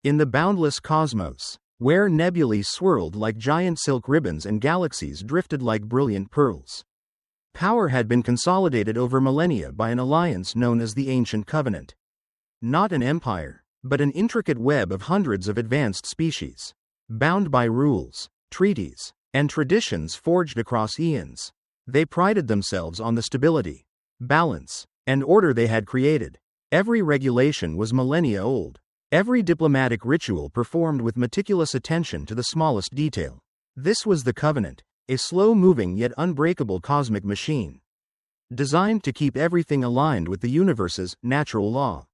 In the boundless cosmos, where nebulae swirled like giant silk ribbons and galaxies drifted like brilliant pearls, power had been consolidated over millennia by an alliance known as the Ancient Covenant. Not an empire, but an intricate web of hundreds of advanced species, bound by rules, treaties, and traditions forged across eons. They prided themselves on the stability, balance, and order they had created. Every regulation was millennia old. Every diplomatic ritual performed with meticulous attention to the smallest detail. This was the Covenant, a slow-moving yet unbreakable cosmic machine, designed to keep everything aligned with the universe's natural law.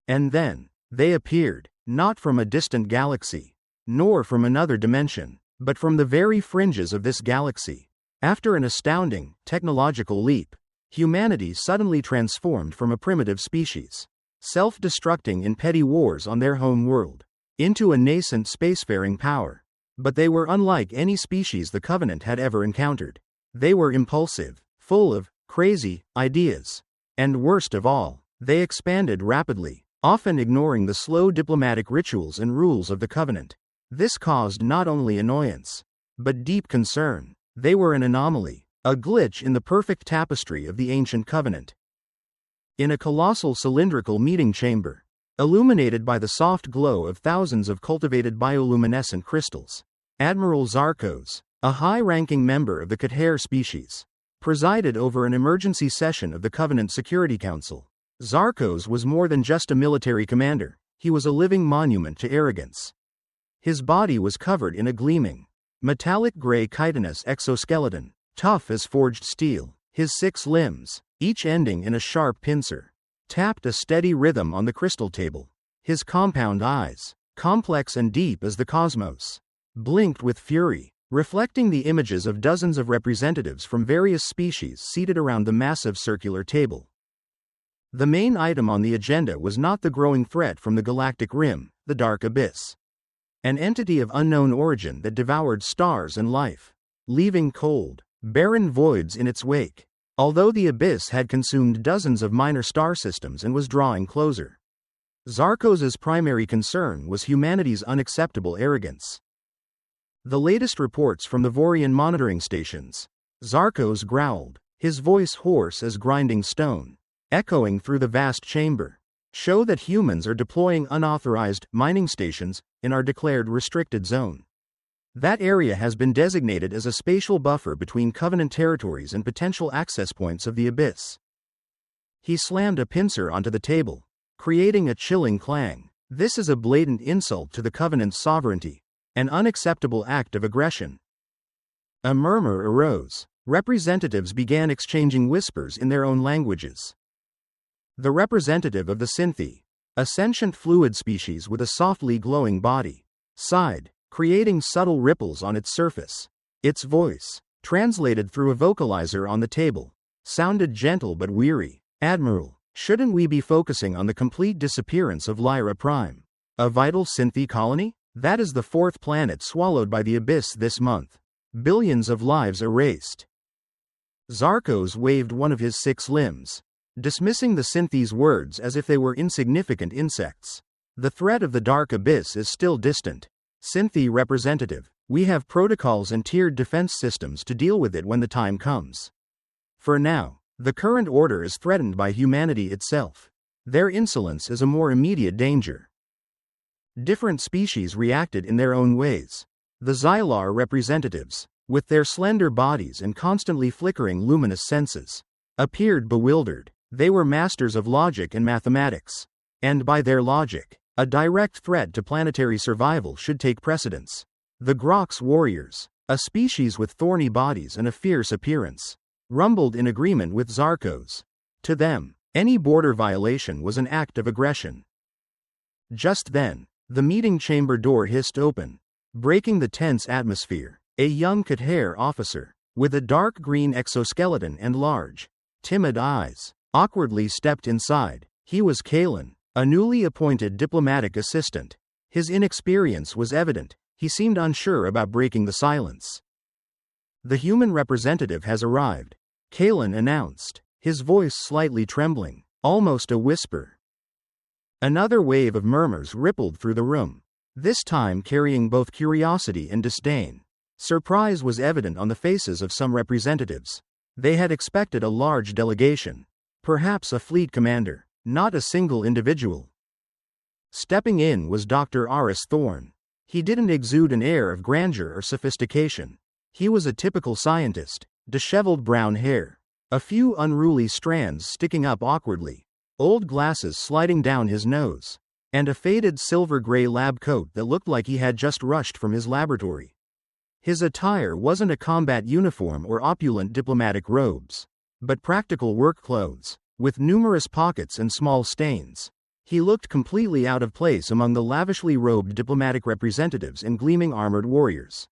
And then, they appeared, not from a distant galaxy, nor from another dimension, but from the very fringes of this galaxy. After an astounding, technological leap, humanity suddenly transformed from a primitive species, self-destructing in petty wars on their home world, into a nascent spacefaring power. But they were unlike any species the Covenant had ever encountered. They were impulsive, full of crazy ideas. And worst of all, they expanded rapidly, often ignoring the slow diplomatic rituals and rules of the Covenant. This caused not only annoyance, but deep concern. They were an anomaly, a glitch in the perfect tapestry of the Ancient Covenant. In a colossal cylindrical meeting chamber, illuminated by the soft glow of thousands of cultivated bioluminescent crystals, Admiral Zarkos, a high-ranking member of the Khater species, presided over an emergency session of the Covenant Security Council. Zarkos was more than just a military commander, he was a living monument to arrogance. His body was covered in a gleaming, metallic gray chitinous exoskeleton, tough as forged steel. His 6 limbs, each ending in a sharp pincer, tapped a steady rhythm on the crystal table. His compound eyes, complex and deep as the cosmos, blinked with fury, reflecting the images of dozens of representatives from various species seated around the massive circular table. The main item on the agenda was not the growing threat from the galactic rim, the dark abyss, an entity of unknown origin that devoured stars and life, leaving cold, barren voids in its wake. Although the abyss had consumed dozens of minor star systems and was drawing closer, Zarkos's primary concern was humanity's unacceptable arrogance. The latest reports from the Vorian monitoring stations, Zarkos growled, his voice hoarse as grinding stone, echoing through the vast chamber, show that humans are deploying unauthorized mining stations in our declared restricted zone. That area has been designated as a spatial buffer between Covenant territories and potential access points of the abyss. He slammed a pincer onto the table, creating a chilling clang. This is a blatant insult to the Covenant's sovereignty, an unacceptable act of aggression. A murmur arose. Representatives began exchanging whispers in their own languages. The representative of the Synthi, a sentient fluid species with a softly glowing body, sighed, creating subtle ripples on its surface. Its voice, translated through a vocalizer on the table, sounded gentle but weary. Admiral, shouldn't we be focusing on the complete disappearance of Lyra Prime, a vital Synthi colony? That is the 4th planet swallowed by the abyss this month. Billions of lives erased. Zarkos waved one of his 6 limbs, dismissing the Synthi's words as if they were insignificant insects. The threat of the dark abyss is still distant. Synthi representative, we have protocols and tiered defense systems to deal with it when the time comes. For now, the current order is threatened by humanity itself. Their insolence is a more immediate danger. Different species reacted in their own ways. The Xylar representatives, with their slender bodies and constantly flickering luminous senses, appeared bewildered. They were masters of logic and mathematics, and by their logic, a direct threat to planetary survival should take precedence. The Grox warriors, a species with thorny bodies and a fierce appearance, rumbled in agreement with Zarkos. To them, any border violation was an act of aggression. Just then, the meeting chamber door hissed open, breaking the tense atmosphere. A young Khater officer, with a dark green exoskeleton and large, timid eyes, awkwardly stepped inside. He was Kalen, a newly appointed diplomatic assistant. His inexperience was evident. He seemed unsure about breaking the silence. The human representative has arrived, Kalen announced, his voice slightly trembling, almost a whisper. Another wave of murmurs rippled through the room, this time carrying both curiosity and disdain. Surprise was evident on the faces of some representatives. They had expected a large delegation, perhaps a fleet commander, not a single individual. Stepping in was Dr. Aris Thorne. He didn't exude an air of grandeur or sophistication. He was a typical scientist, disheveled brown hair, a few unruly strands sticking up awkwardly, old glasses sliding down his nose, and a faded silver-gray lab coat that looked like he had just rushed from his laboratory. His attire wasn't a combat uniform or opulent diplomatic robes, but practical work clothes, with numerous pockets and small stains. He looked completely out of place among the lavishly robed diplomatic representatives and gleaming armored warriors.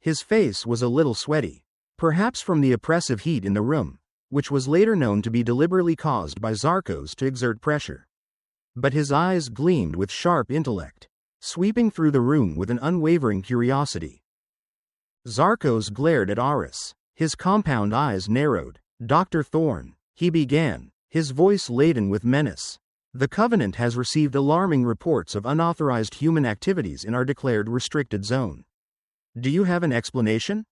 His face was a little sweaty, perhaps from the oppressive heat in the room, which was later known to be deliberately caused by Zarkos to exert pressure. But his eyes gleamed with sharp intellect, sweeping through the room with an unwavering curiosity. Zarkos glared at Aris. His compound eyes narrowed. "Dr. Thorne," he began, his voice laden with menace. "The Covenant has received alarming reports of unauthorized human activities in our declared restricted zone. Do you have an explanation?"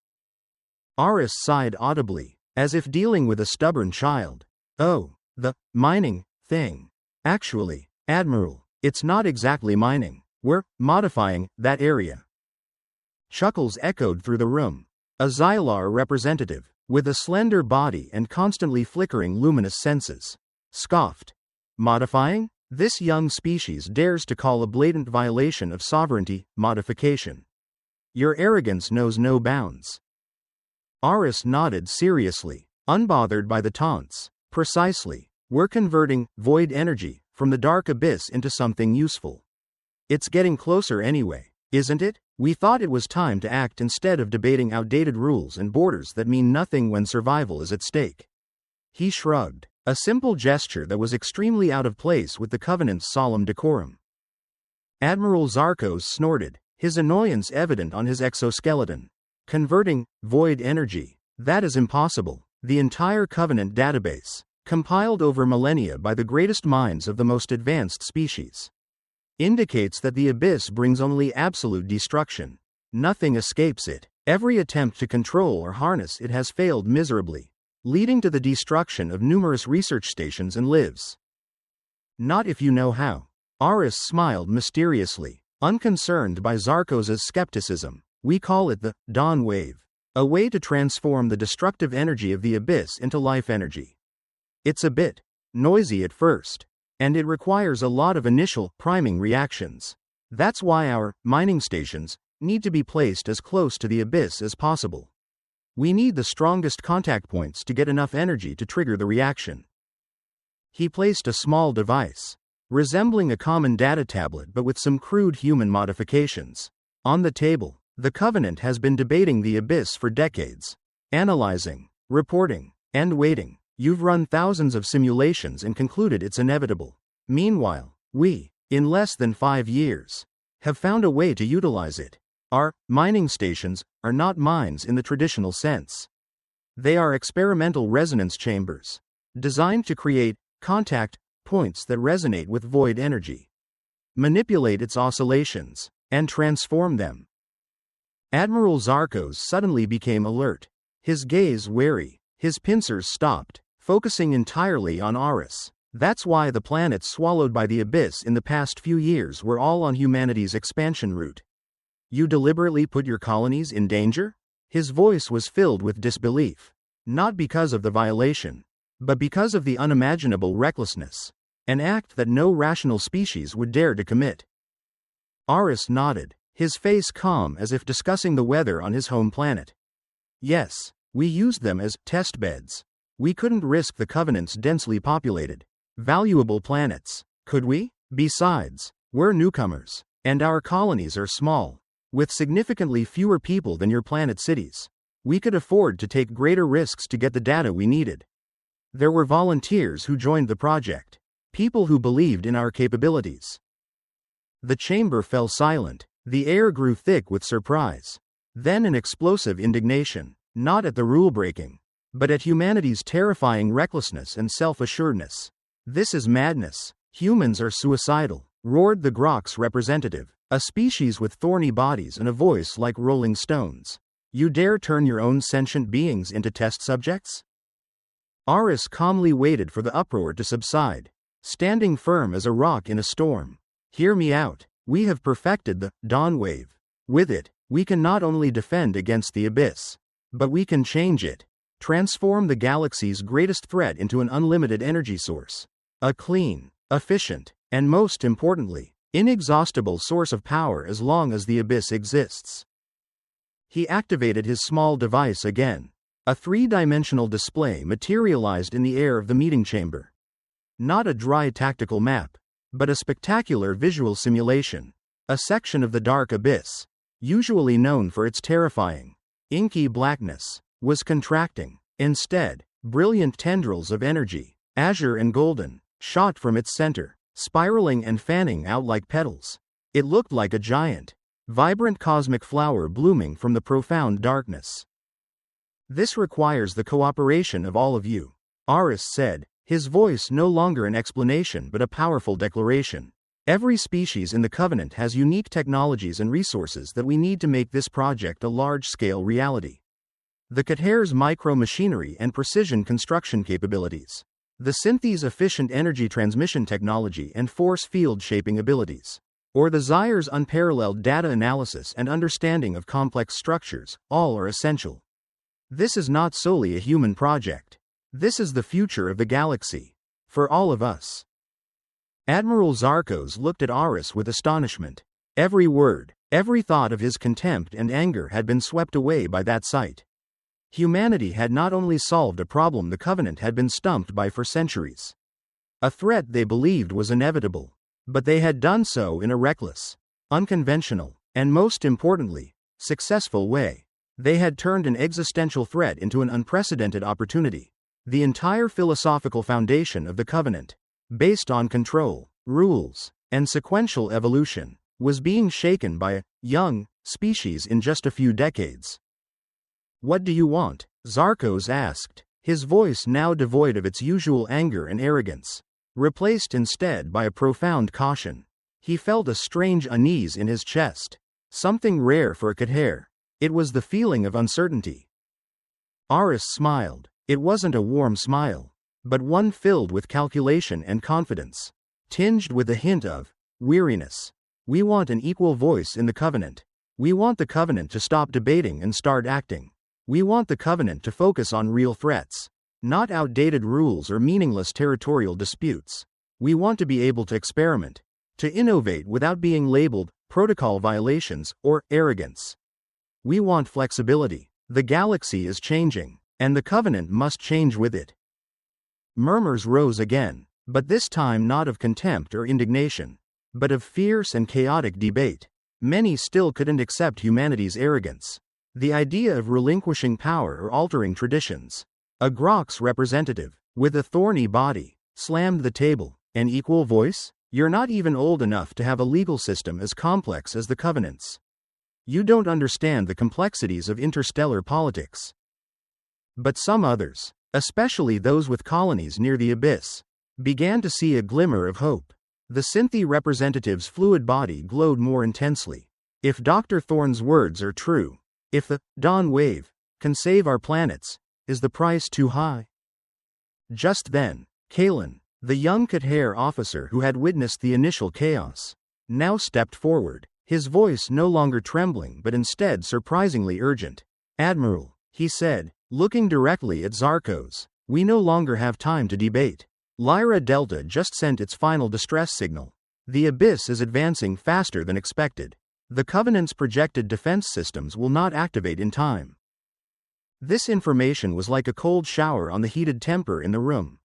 Aris sighed audibly, as if dealing with a stubborn child. "Oh, the mining thing. Actually, Admiral, it's not exactly mining. We're modifying that area." Chuckles echoed through the room. A Xylar representative, with a slender body and constantly flickering luminous senses, scoffed. "Modifying? This young species dares to call a blatant violation of sovereignty modification. Your arrogance knows no bounds." Aris nodded seriously, unbothered by the taunts. "Precisely. We're converting void energy from the dark abyss into something useful. It's getting closer anyway, isn't it? We thought it was time to act instead of debating outdated rules and borders that mean nothing when survival is at stake." He shrugged, a simple gesture that was extremely out of place with the Covenant's solemn decorum. Admiral Zarkos snorted, his annoyance evident on his exoskeleton. "Converting void energy? That is impossible. The entire Covenant database, compiled over millennia by the greatest minds of the most advanced species, indicates that the abyss brings only absolute destruction. Nothing escapes it. Every attempt to control or harness it has failed miserably, leading to the destruction of numerous research stations and lives." "Not if you know how." Aris smiled mysteriously, unconcerned by Zarkos' skepticism. "We call it the Dawn Wave, a way to transform the destructive energy of the abyss into life energy. It's a bit noisy at first, and it requires a lot of initial priming reactions. That's why our mining stations need to be placed as close to the abyss as possible. We need the strongest contact points to get enough energy to trigger the reaction." He placed a small device, resembling a common data tablet but with some crude human modifications, on the table. "The Covenant has been debating the abyss for decades, analyzing, reporting, and waiting. You've run thousands of simulations and concluded it's inevitable. Meanwhile, we, in less than 5 years, have found a way to utilize it. Our mining stations are not mines in the traditional sense. They are experimental resonance chambers, designed to create contact points that resonate with void energy, manipulate its oscillations, and transform them." Admiral Zarkos suddenly became alert, his gaze wary, his pincers stopped, focusing entirely on Aris. "That's why the planets swallowed by the abyss in the past few years were all on humanity's expansion route. You deliberately put your colonies in danger?" His voice was filled with disbelief, not because of the violation, but because of the unimaginable recklessness, an act that no rational species would dare to commit. Aris nodded, his face calm as if discussing the weather on his home planet. "Yes, we used them as test beds. We couldn't risk the Covenant's densely populated, valuable planets, could we? Besides, we're newcomers, and our colonies are small, with significantly fewer people than your planet cities. We could afford to take greater risks to get the data we needed. There were volunteers who joined the project, people who believed in our capabilities." The chamber fell silent. The air grew thick with surprise, then an explosive indignation, not at the rule-breaking, but at humanity's terrifying recklessness and self-assuredness. "This is madness. Humans are suicidal, roared the Grok's representative, a species with thorny bodies and a voice like rolling stones. You dare turn your own sentient beings into test subjects? Aris calmly waited for the uproar to subside, standing firm as a rock in a storm. Hear me out. We have perfected the dawn wave. With it, we can not only defend against the abyss, but we can change it. Transform the galaxy's greatest threat into an unlimited energy source. A clean, efficient, and most importantly, inexhaustible source of power as long as the abyss exists. He activated his small device again. A three-dimensional display materialized in the air of the meeting chamber. Not a dry tactical map, but a spectacular visual simulation. A section of the dark abyss, usually known for its terrifying, inky blackness, was contracting. Instead, brilliant tendrils of energy, azure and golden, shot from its center, spiraling and fanning out like petals. It looked like a giant, vibrant cosmic flower blooming from the profound darkness. This requires the cooperation of all of you, Aris said, his voice no longer an explanation but a powerful declaration. Every species in the Covenant has unique technologies and resources that we need to make this project a large-scale reality. The Khater's micro-machinery and precision construction capabilities. The Synthy's efficient energy transmission technology and force field shaping abilities. Or the Zyre's unparalleled data analysis and understanding of complex structures, all are essential. This is not solely a human project. This is the future of the galaxy. For all of us. Admiral Zarkos looked at Aris with astonishment. Every word, every thought of his contempt and anger had been swept away by that sight. Humanity had not only solved a problem the Covenant had been stumped by for centuries. A threat they believed was inevitable. But they had done so in a reckless, unconventional, and most importantly, successful way. They had turned an existential threat into an unprecedented opportunity. The entire philosophical foundation of the Covenant, based on control, rules, and sequential evolution, was being shaken by a young species in just a few decades. What do you want? Zarkos asked, his voice now devoid of its usual anger and arrogance, replaced instead by a profound caution. He felt a strange unease in his chest, something rare for a Khater. It was the feeling of uncertainty. Aris smiled. It wasn't a warm smile, but one filled with calculation and confidence, tinged with a hint of weariness. We want an equal voice in the Covenant. We want the Covenant to stop debating and start acting. We want the Covenant to focus on real threats, not outdated rules or meaningless territorial disputes. We want to be able to experiment, to innovate without being labeled protocol violations or arrogance. We want flexibility. The galaxy is changing, and the Covenant must change with it. Murmurs rose again, but this time not of contempt or indignation, but of fierce and chaotic debate. Many still couldn't accept humanity's arrogance. The idea of relinquishing power or altering traditions. A Grok's representative, with a thorny body, slammed the table. An equal voice? You're not even old enough to have a legal system as complex as the Covenant's. You don't understand the complexities of interstellar politics. But some others, especially those with colonies near the abyss, began to see a glimmer of hope. The Synthy representative's fluid body glowed more intensely. If Dr. Thorne's words are true, if the dawn wave can save our planets, is the price too high? Just then, Kalen, the young Khater officer who had witnessed the initial chaos, now stepped forward, his voice no longer trembling but instead surprisingly urgent. Admiral, he said, looking directly at Zarkos, we no longer have time to debate. Lyra Delta just sent its final distress signal. The abyss is advancing faster than expected. The Covenant's projected defense systems will not activate in time. This information was like a cold shower on the heated temper in the room.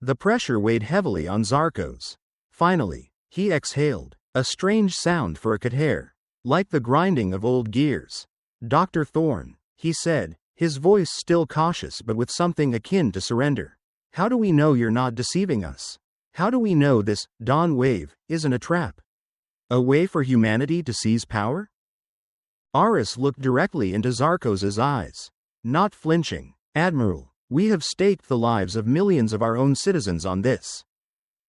The pressure weighed heavily on Zarkos. Finally, he exhaled, a strange sound for a Khater, like the grinding of old gears. Dr. Thorne, he said, his voice still cautious but with something akin to surrender. How do we know you're not deceiving us? How do we know this dawn wave isn't a trap? A way for humanity to seize power? Aris looked directly into Zarkos' eyes, not flinching. Admiral, we have staked the lives of millions of our own citizens on this.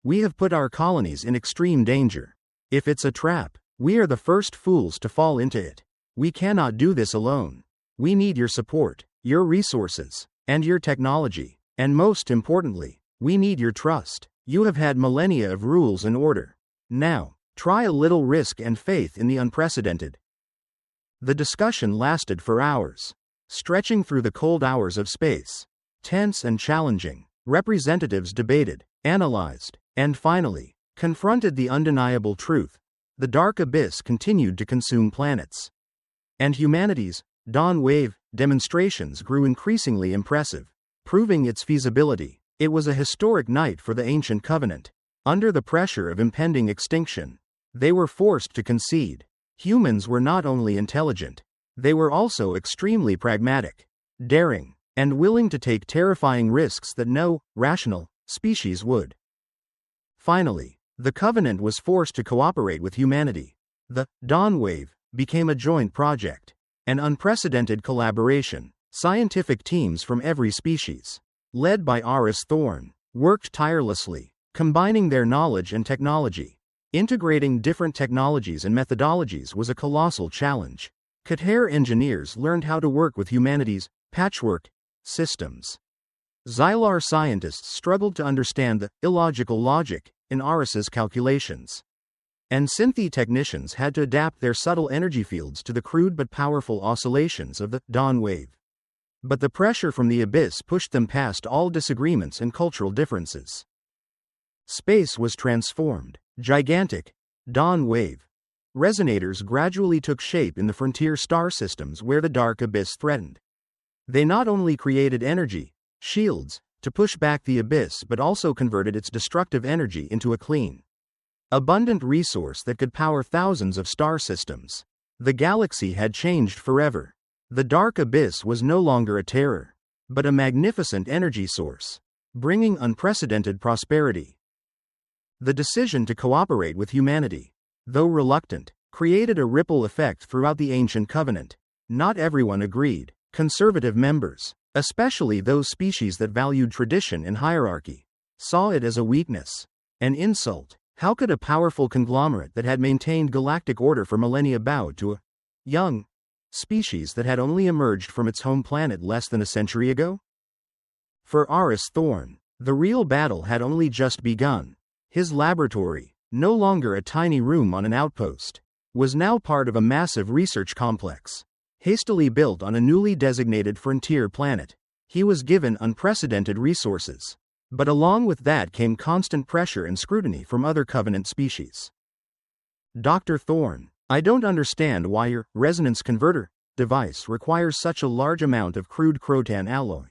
We have put our colonies in extreme danger. If it's a trap, we are the first fools to fall into it. We cannot do this alone. We need your support, your resources, and your technology. And most importantly, we need your trust. You have had millennia of rules and order. Now, try a little risk and faith in the unprecedented. The discussion lasted for hours, stretching through the cold hours of space. Tense and challenging, representatives debated, analyzed, and finally, confronted the undeniable truth. The dark abyss continued to consume planets. And humanity's dawn wave demonstrations grew increasingly impressive, proving its feasibility. It was a historic night for the ancient covenant. Under the pressure of impending extinction, they were forced to concede. Humans were not only intelligent, they were also extremely pragmatic, daring, and willing to take terrifying risks that no rational species would. Finally, the Covenant was forced to cooperate with humanity. The Dawn Wave became a joint project, an unprecedented collaboration. Scientific teams from every species, led by Aris Thorn, worked tirelessly, combining their knowledge and technology. Integrating different technologies and methodologies was a colossal challenge. Khater engineers learned how to work with humanity's patchwork systems. Xylar scientists struggled to understand the illogical logic in Aris's calculations. And Synthi technicians had to adapt their subtle energy fields to the crude but powerful oscillations of the Dawn Wave. But the pressure from the abyss pushed them past all disagreements and cultural differences. Space was transformed. Gigantic Dawn Wave resonators gradually took shape in the frontier star systems where the dark abyss threatened. They not only created energy shields to push back the abyss but also converted its destructive energy into a clean, abundant resource that could power thousands of star systems. The galaxy had changed forever. The dark abyss was no longer a terror, but a magnificent energy source, bringing unprecedented prosperity. The decision to cooperate with humanity, though reluctant, created a ripple effect throughout the ancient covenant. Not everyone agreed. Conservative members, especially those species that valued tradition and hierarchy, saw it as a weakness, an insult. How could a powerful conglomerate that had maintained galactic order for millennia bow to a young species that had only emerged from its home planet less than a century ago? For Aris Thorn, the real battle had only just begun. His laboratory, no longer a tiny room on an outpost, was now part of a massive research complex, hastily built on a newly designated frontier planet. He was given unprecedented resources, but along with that came constant pressure and scrutiny from other Covenant species. Dr. Thorn, I don't understand why your resonance converter device requires such a large amount of crude crotan alloy,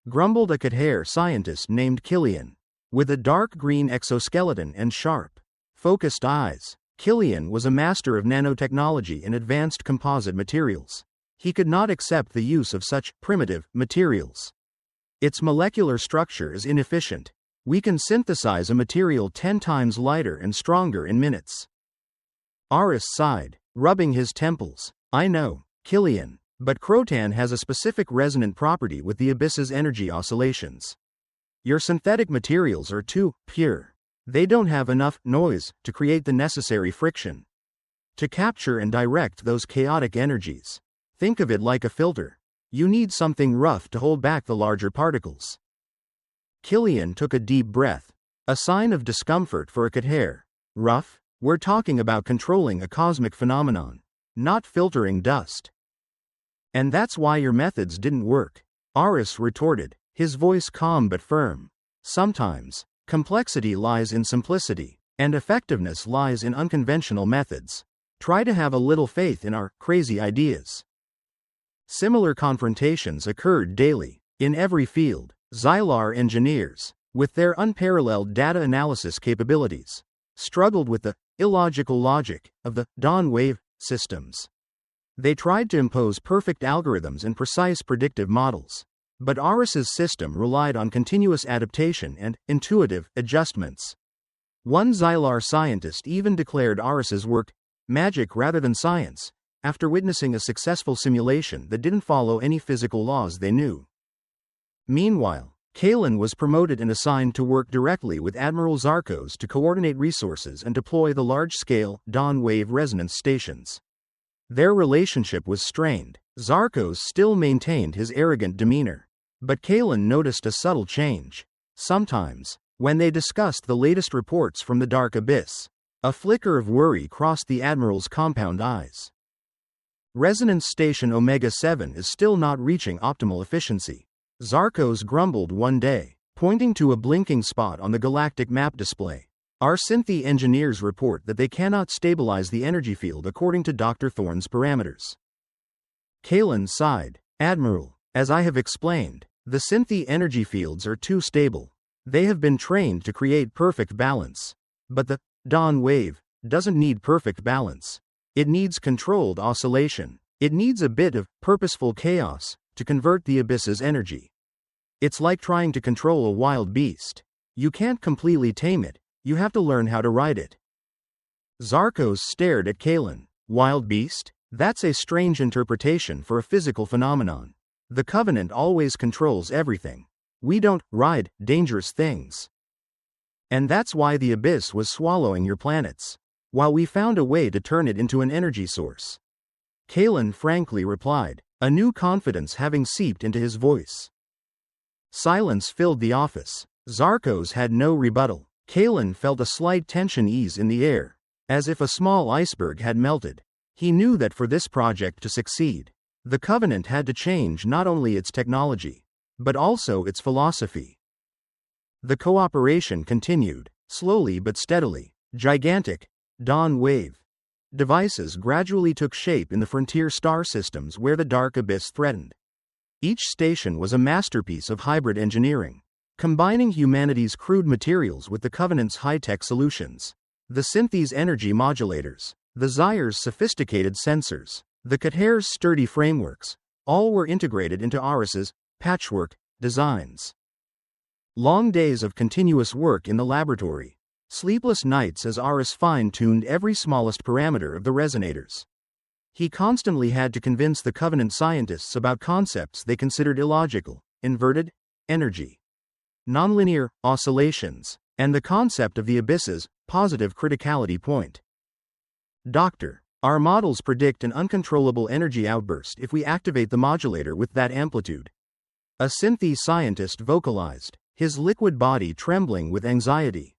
grumbled a Khater scientist named Killian. With a dark green exoskeleton and sharp, focused eyes, Killian was a master of nanotechnology and advanced composite materials. He could not accept the use of such primitive materials. Its molecular structure is inefficient. We can synthesize a material 10 times lighter and stronger in minutes. Aris sighed, rubbing his temples. I know, Killian, but crotan has a specific resonant property with the abyss's energy oscillations. Your synthetic materials are too pure. They don't have enough noise to create the necessary friction to capture and direct those chaotic energies. Think of it like a filter. You need something rough to hold back the larger particles. Killian took a deep breath, a sign of discomfort for a Khater. Rough? We're talking about controlling a cosmic phenomenon, not filtering dust. And that's why your methods didn't work, Aris retorted, his voice calm but firm. Sometimes, complexity lies in simplicity, and effectiveness lies in unconventional methods. Try to have a little faith in our crazy ideas. Similar confrontations occurred daily, in every field. Xylar engineers, with their unparalleled data analysis capabilities, struggled with the illogical logic of the Dawn Wave systems. They tried to impose perfect algorithms and precise predictive models. But Aris's system relied on continuous adaptation and intuitive adjustments. One Xylar scientist even declared Aris's work magic rather than science, after witnessing a successful simulation that didn't follow any physical laws they knew. Meanwhile, Kalen was promoted and assigned to work directly with Admiral Zarkos to coordinate resources and deploy the large-scale Dawn Wave resonance stations. Their relationship was strained. Zarkos still maintained his arrogant demeanor. But Kalen noticed a subtle change. Sometimes, when they discussed the latest reports from the Dark Abyss, a flicker of worry crossed the Admiral's compound eyes. Resonance Station Omega-7 is still not reaching optimal efficiency, Zarkos grumbled one day, pointing to a blinking spot on the galactic map display. Our Synthi engineers report that they cannot stabilize the energy field according to Dr. Thorne's parameters. Kalen sighed. Admiral, as I have explained, the Synthi energy fields are too stable. They have been trained to create perfect balance. But the Dawn Wave doesn't need perfect balance. It needs controlled oscillation. It needs a bit of purposeful chaos to convert the abyss's energy. It's like trying to control a wild beast. You can't completely tame it, you have to learn how to ride it. Zarkos stared at Kalen. Wild beast? That's a strange interpretation for a physical phenomenon. The Covenant always controls everything. We don't ride dangerous things. And that's why the abyss was swallowing your planets, while we found a way to turn it into an energy source. Kalen frankly replied, a new confidence having seeped into his voice. Silence filled the office. Zarkos had no rebuttal. Kalen felt a slight tension ease in the air, as if a small iceberg had melted. He knew that for this project to succeed, the Covenant had to change not only its technology, but also its philosophy. The cooperation continued, slowly but steadily. Gigantic Dawn Wave devices gradually took shape in the frontier star systems where the Dark Abyss threatened. Each station was a masterpiece of hybrid engineering, combining humanity's crude materials with the Covenant's high-tech solutions. The Synthi's energy modulators, the Zyre's sophisticated sensors, the Kater's sturdy frameworks, all were integrated into Aris's patchwork designs. Long days of continuous work in the laboratory, sleepless nights as Aris fine-tuned every smallest parameter of the resonators. He constantly had to convince the Covenant scientists about concepts they considered illogical: inverted energy, nonlinear oscillations, and the concept of the abyss's positive criticality point. Doctor, our models predict an uncontrollable energy outburst if we activate the modulator with that amplitude. A Synthi scientist vocalized, his liquid body trembling with anxiety.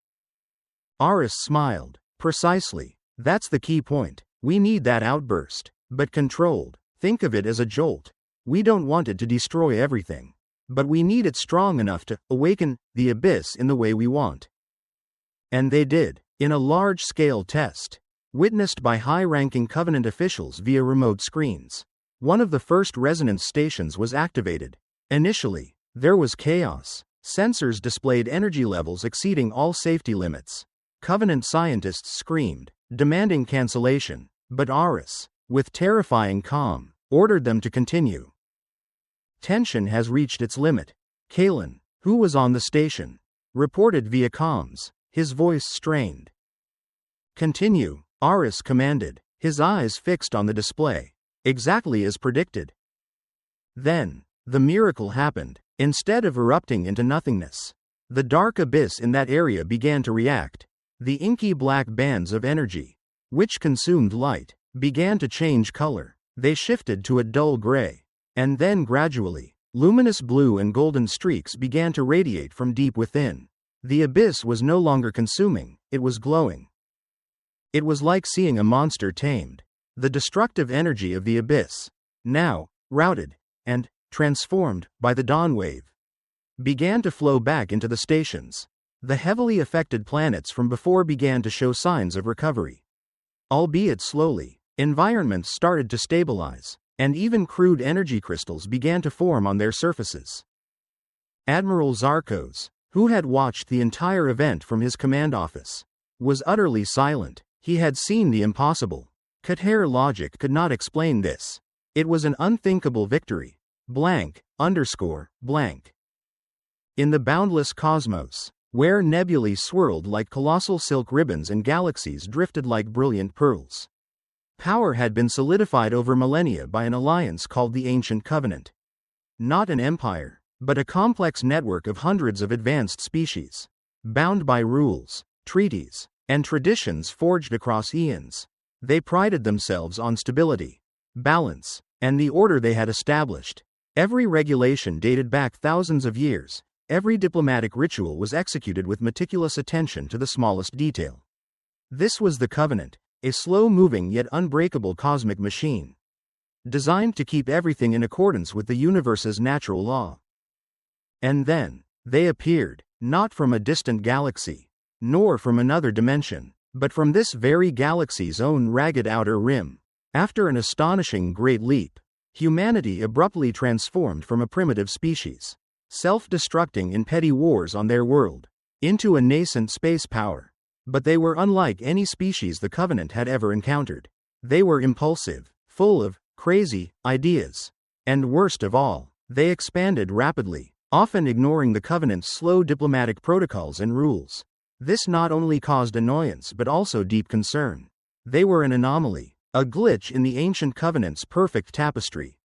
Aris smiled. Precisely. That's the key point. We need that outburst, but controlled. Think of it as a jolt. We don't want it to destroy everything, but we need it strong enough to awaken the abyss in the way we want. And they did, in a large-scale test, witnessed by high-ranking Covenant officials via remote screens. One of the first resonance stations was activated. Initially, there was chaos. Sensors displayed energy levels exceeding all safety limits. Covenant scientists screamed, demanding cancellation, but Aris, with terrifying calm, ordered them to continue. Tension has reached its limit. Kalen, who was on the station, reported via comms, his voice strained. Continue, Aris commanded, his eyes fixed on the display, exactly as predicted. Then, the miracle happened. Instead of erupting into nothingness, the dark abyss in that area began to react. The inky black bands of energy, which consumed light, began to change color. They shifted to a dull gray. And then gradually, luminous blue and golden streaks began to radiate from deep within. The abyss was no longer consuming, it was glowing. It was like seeing a monster tamed. The destructive energy of the abyss, now routed and transformed by the Dawn Wave, began to flow back into the stations. The heavily affected planets from before began to show signs of recovery. Albeit slowly, environments started to stabilize, and even crude energy crystals began to form on their surfaces. Admiral Zarkos, who had watched the entire event from his command office, was utterly silent. He had seen the impossible. Kater logic could not explain this. It was an unthinkable victory. Blank, blank. In the boundless cosmos, where nebulae swirled like colossal silk ribbons and galaxies drifted like brilliant pearls, power had been solidified over millennia by an alliance called the Ancient Covenant. Not an empire, but a complex network of hundreds of advanced species, bound by rules, treaties, and traditions forged across eons. They prided themselves on stability, balance, and the order they had established. Every regulation dated back thousands of years. Every diplomatic ritual was executed with meticulous attention to the smallest detail. This was the Covenant, a slow-moving yet unbreakable cosmic machine, designed to keep everything in accordance with the universe's natural law. And then, they appeared, not from a distant galaxy, nor from another dimension, but from this very galaxy's own ragged outer rim. After an astonishing great leap, humanity abruptly transformed from a primitive species, self-destructing in petty wars on their world, into a nascent space power. But they were unlike any species the Covenant had ever encountered. They were impulsive, full of crazy ideas. And worst of all, they expanded rapidly, often ignoring the Covenant's slow diplomatic protocols and rules. This not only caused annoyance but also deep concern. They were an anomaly, a glitch in the ancient Covenant's perfect tapestry.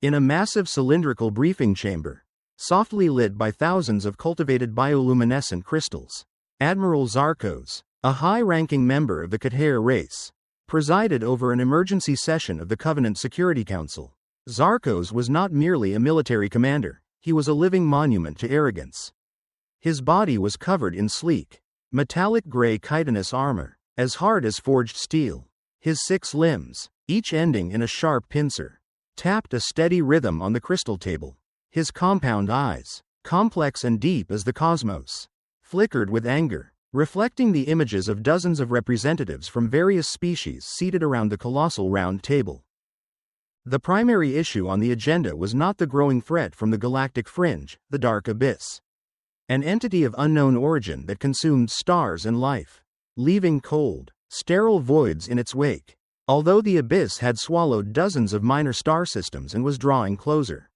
In a massive cylindrical briefing chamber, softly lit by thousands of cultivated bioluminescent crystals, Admiral Zarkos, a high-ranking member of the Khater race, presided over an emergency session of the Covenant Security Council. Zarkos was not merely a military commander, he was a living monument to arrogance. His body was covered in sleek, metallic gray chitinous armor, as hard as forged steel. His 6 limbs, each ending in a sharp pincer, tapped a steady rhythm on the crystal table. His compound eyes, complex and deep as the cosmos, flickered with anger, reflecting the images of dozens of representatives from various species seated around the colossal round table. The primary issue on the agenda was not the growing threat from the galactic fringe, the dark abyss, an entity of unknown origin that consumed stars and life, leaving cold, sterile voids in its wake. Although the abyss had swallowed dozens of minor star systems and was drawing closer,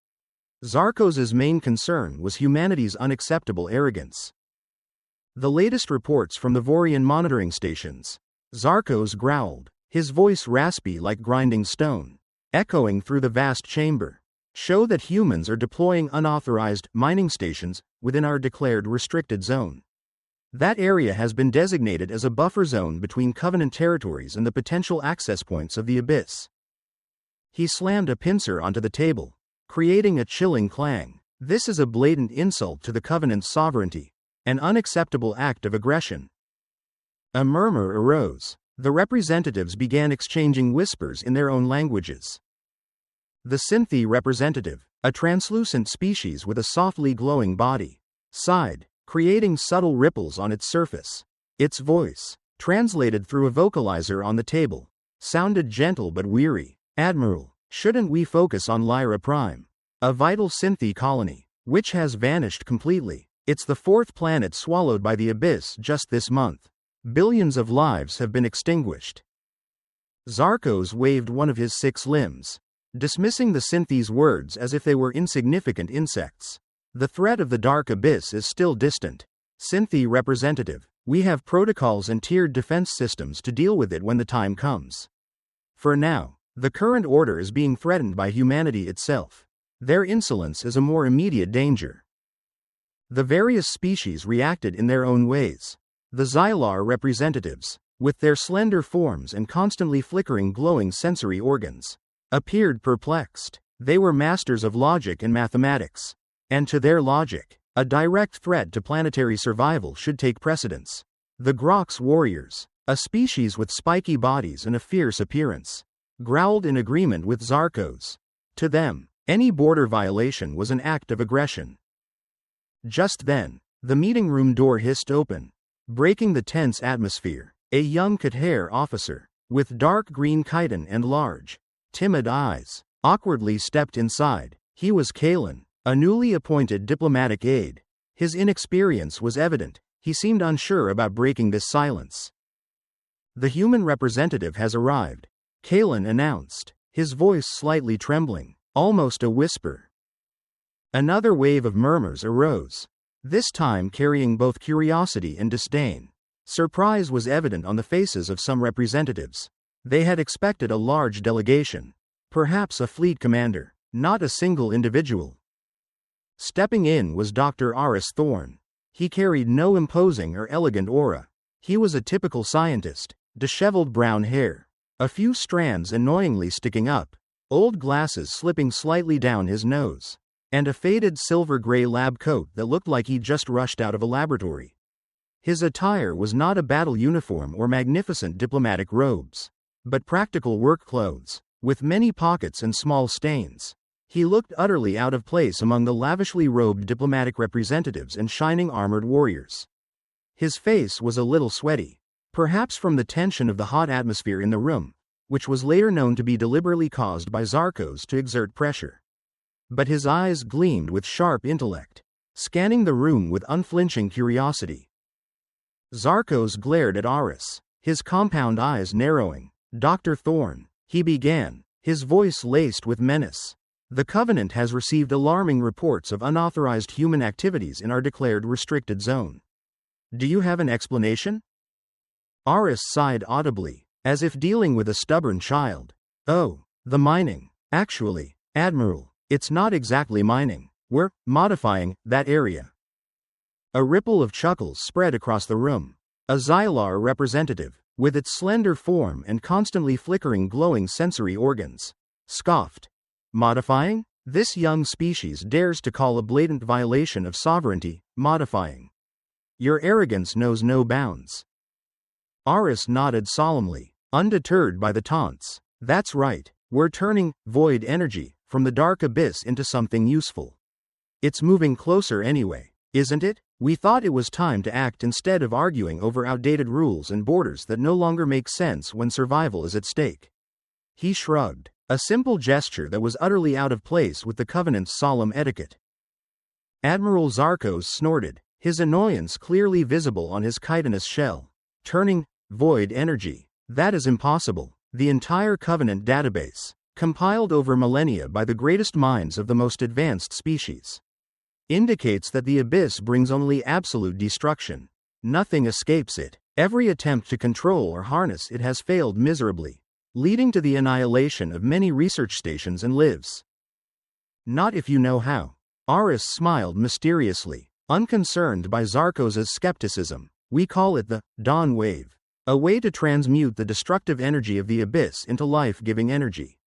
Zarkos's main concern was humanity's unacceptable arrogance. The latest reports from the Vorian monitoring stations, Zarkos growled, his voice raspy like grinding stone, echoing through the vast chamber, show that humans are deploying unauthorized mining stations within our declared restricted zone. That area has been designated as a buffer zone between Covenant territories and the potential access points of the abyss. He slammed a pincer onto the table, creating a chilling clang. This is a blatant insult to the Covenant's sovereignty, an unacceptable act of aggression. A murmur arose. The representatives began exchanging whispers in their own languages. The Synthi representative, a translucent species with a softly glowing body, sighed, creating subtle ripples on its surface. Its voice, translated through a vocalizer on the table, sounded gentle but weary. Admiral, shouldn't we focus on Lyra Prime, a vital Synthi colony, which has vanished completely? It's the 4th planet swallowed by the abyss just this month. Billions of lives have been extinguished. Zarkos waved one of his 6 limbs, dismissing the Synthi's words as if they were insignificant insects. The threat of the dark abyss is still distant. Synthi representative, we have protocols and tiered defense systems to deal with it when the time comes. For now, the current order is being threatened by humanity itself. Their insolence is a more immediate danger. The various species reacted in their own ways. The Xylar representatives, with their slender forms and constantly flickering glowing sensory organs, appeared perplexed. They were masters of logic and mathematics, and to their logic, a direct threat to planetary survival should take precedence. The Grox warriors, a species with spiky bodies and a fierce appearance, growled in agreement with Zarkos. To them, any border violation was an act of aggression. Just then, the meeting room door hissed open, breaking the tense atmosphere. A young Khater officer, with dark green chitin and large, timid eyes, awkwardly stepped inside. He was Kalen, a newly appointed diplomatic aide. His inexperience was evident. He seemed unsure about breaking this silence. The human representative has arrived, Kalen announced, his voice slightly trembling, almost a whisper. Another wave of murmurs arose, this time carrying both curiosity and disdain. Surprise was evident on the faces of some representatives. They had expected a large delegation, perhaps a fleet commander, not a single individual. Stepping in was Dr. Aris Thorne. He carried no imposing or elegant aura. He was a typical scientist, disheveled brown hair, a few strands annoyingly sticking up, old glasses slipping slightly down his nose, and a faded silver-gray lab coat that looked like he'd just rushed out of a laboratory. His attire was not a battle uniform or magnificent diplomatic robes, but practical work clothes, with many pockets and small stains. He looked utterly out of place among the lavishly robed diplomatic representatives and shining armored warriors. His face was a little sweaty, perhaps from the tension of the hot atmosphere in the room, which was later known to be deliberately caused by Zarkos to exert pressure. But his eyes gleamed with sharp intellect, scanning the room with unflinching curiosity. Zarkos glared at Aris, his compound eyes narrowing. "Dr. Thorne," he began, his voice laced with menace. "The Covenant has received alarming reports of unauthorized human activities in our declared restricted zone. Do you have an explanation?" Aris sighed audibly, as if dealing with a stubborn child. "Oh, the mining. Actually, Admiral, it's not exactly mining. We're modifying that area." A ripple of chuckles spread across the room. A Xylar representative, with its slender form and constantly flickering glowing sensory organs, scoffed. "Modifying? This young species dares to call a blatant violation of sovereignty modifying. Your arrogance knows no bounds." Aris nodded solemnly, undeterred by the taunts. "That's right, we're turning void energy from the dark abyss into something useful. It's moving closer anyway, isn't it? We thought it was time to act instead of arguing over outdated rules and borders that no longer make sense when survival is at stake." He shrugged, a simple gesture that was utterly out of place with the Covenant's solemn etiquette. Admiral Zarkos snorted, his annoyance clearly visible on his chitinous shell. "Turning void energy? That is impossible. The entire Covenant database, compiled over millennia by the greatest minds of the most advanced species, indicates that the abyss brings only absolute destruction. Nothing escapes it. Every attempt to control or harness it has failed miserably, leading to the annihilation of many research stations and lives." "Not if you know how." Aris smiled mysteriously, unconcerned by Zarkos' skepticism. "We call it the Dawn Wave, a way to transmute the destructive energy of the abyss into life-giving energy.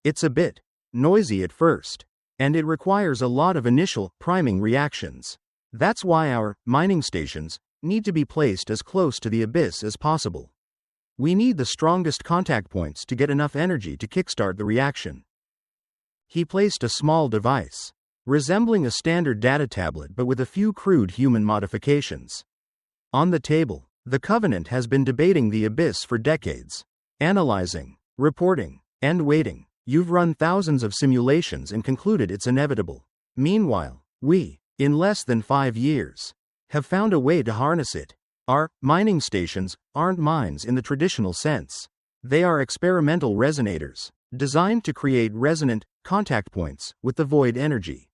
It's a bit noisy at first, and it requires a lot of initial priming reactions. That's why our mining stations need to be placed as close to the abyss as possible. We need the strongest contact points to get enough energy to kickstart the reaction." He placed a small device, resembling a standard data tablet but with a few crude human modifications, on the table. "The Covenant has been debating the abyss for decades, analyzing, reporting, and waiting. You've run thousands of simulations and concluded it's inevitable. Meanwhile, we, in less than 5 years, have found a way to harness it. Our mining stations aren't mines in the traditional sense. They are experimental resonators, designed to create resonant contact points with the void energy,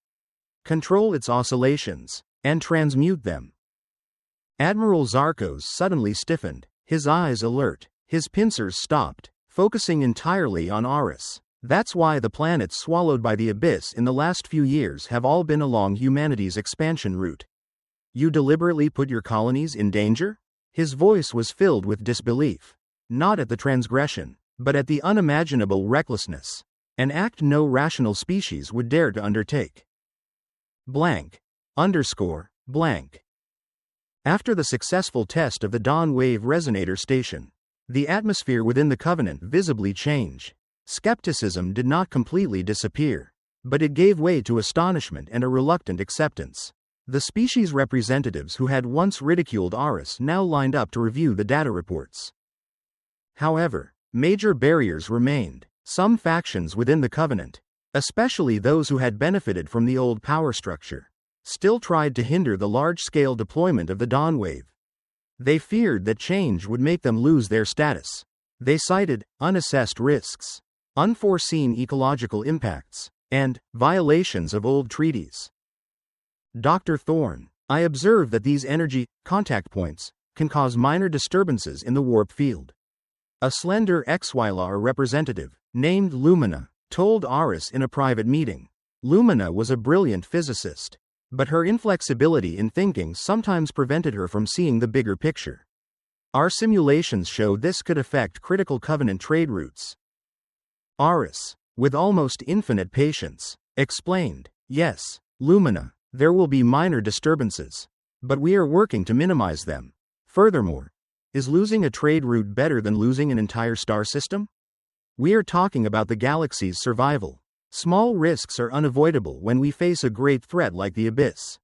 control its oscillations, and transmute them." Admiral Zarkos suddenly stiffened, his eyes alert, his pincers stopped, focusing entirely on Aris. "That's why the planets swallowed by the abyss in the last few years have all been along humanity's expansion route. You deliberately put your colonies in danger?" His voice was filled with disbelief, not at the transgression, but at the unimaginable recklessness, an act no rational species would dare to undertake. Blank. Underscore. Blank. After the successful test of the Dawn Wave Resonator Station, the atmosphere within the Covenant visibly changed. Skepticism did not completely disappear, but it gave way to astonishment and a reluctant acceptance. The species representatives who had once ridiculed Aris now lined up to review the data reports. However, major barriers remained. Some factions within the Covenant, especially those who had benefited from the old power structure, still tried to hinder the large-scale deployment of the Dawn Wave. They feared that change would make them lose their status. They cited unassessed risks, unforeseen ecological impacts, and violations of old treaties. "Dr. Thorne, I observe that these energy contact points can cause minor disturbances in the warp field." A slender Xylar representative, named Lumina, told Aris in a private meeting. Lumina was a brilliant physicist, but her inflexibility in thinking sometimes prevented her from seeing the bigger picture. Our simulations show this could affect critical Covenant trade routes. Aris, with almost infinite patience, explained, "Yes, Lumina, there will be minor disturbances, but we are working to minimize them. Furthermore, is losing a trade route better than losing an entire star system? We are talking about the galaxy's survival. Small risks are unavoidable when we face a great threat like the Abyss."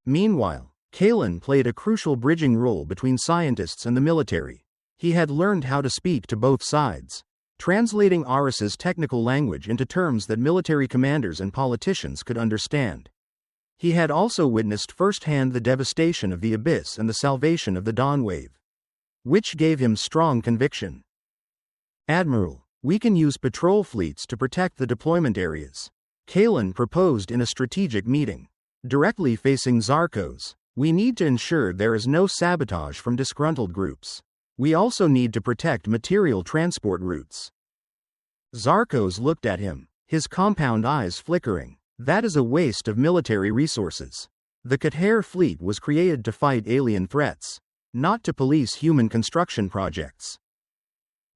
Meanwhile, Kalen played a crucial bridging role between scientists and the military. He had learned how to speak to both sides, translating Aris's technical language into terms that military commanders and politicians could understand. He had also witnessed firsthand the devastation of the Abyss and the salvation of the Dawn Wave, which gave him strong conviction. "Admiral, we can use patrol fleets to protect the deployment areas," Kalen proposed in a strategic meeting. "Directly facing Zarkos, we need to ensure there is no sabotage from disgruntled groups. We also need to protect material transport routes." Zarkos looked at him, his compound eyes flickering. "That is a waste of military resources. The Khater fleet was created to fight alien threats, not to police human construction projects."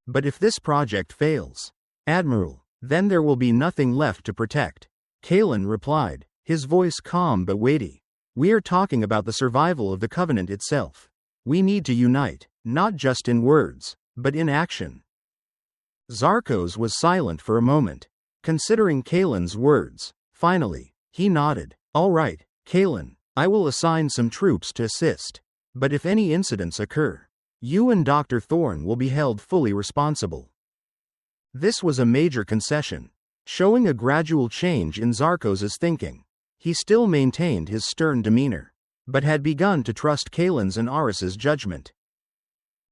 "But if this project fails, Admiral, then there will be nothing left to protect," Kalen replied, his voice calm but weighty. "We are talking about the survival of the Covenant itself. We need to unite, not just in words, but in action." Zarkos was silent for a moment, considering Kalen's words. Finally, he nodded. "All right, Kalen, I will assign some troops to assist. But if any incidents occur, you and Dr. Thorne will be held fully responsible." This was a major concession, showing a gradual change in Zarkos' thinking. He still maintained his stern demeanor, but had begun to trust Kalen's and Aris's judgment.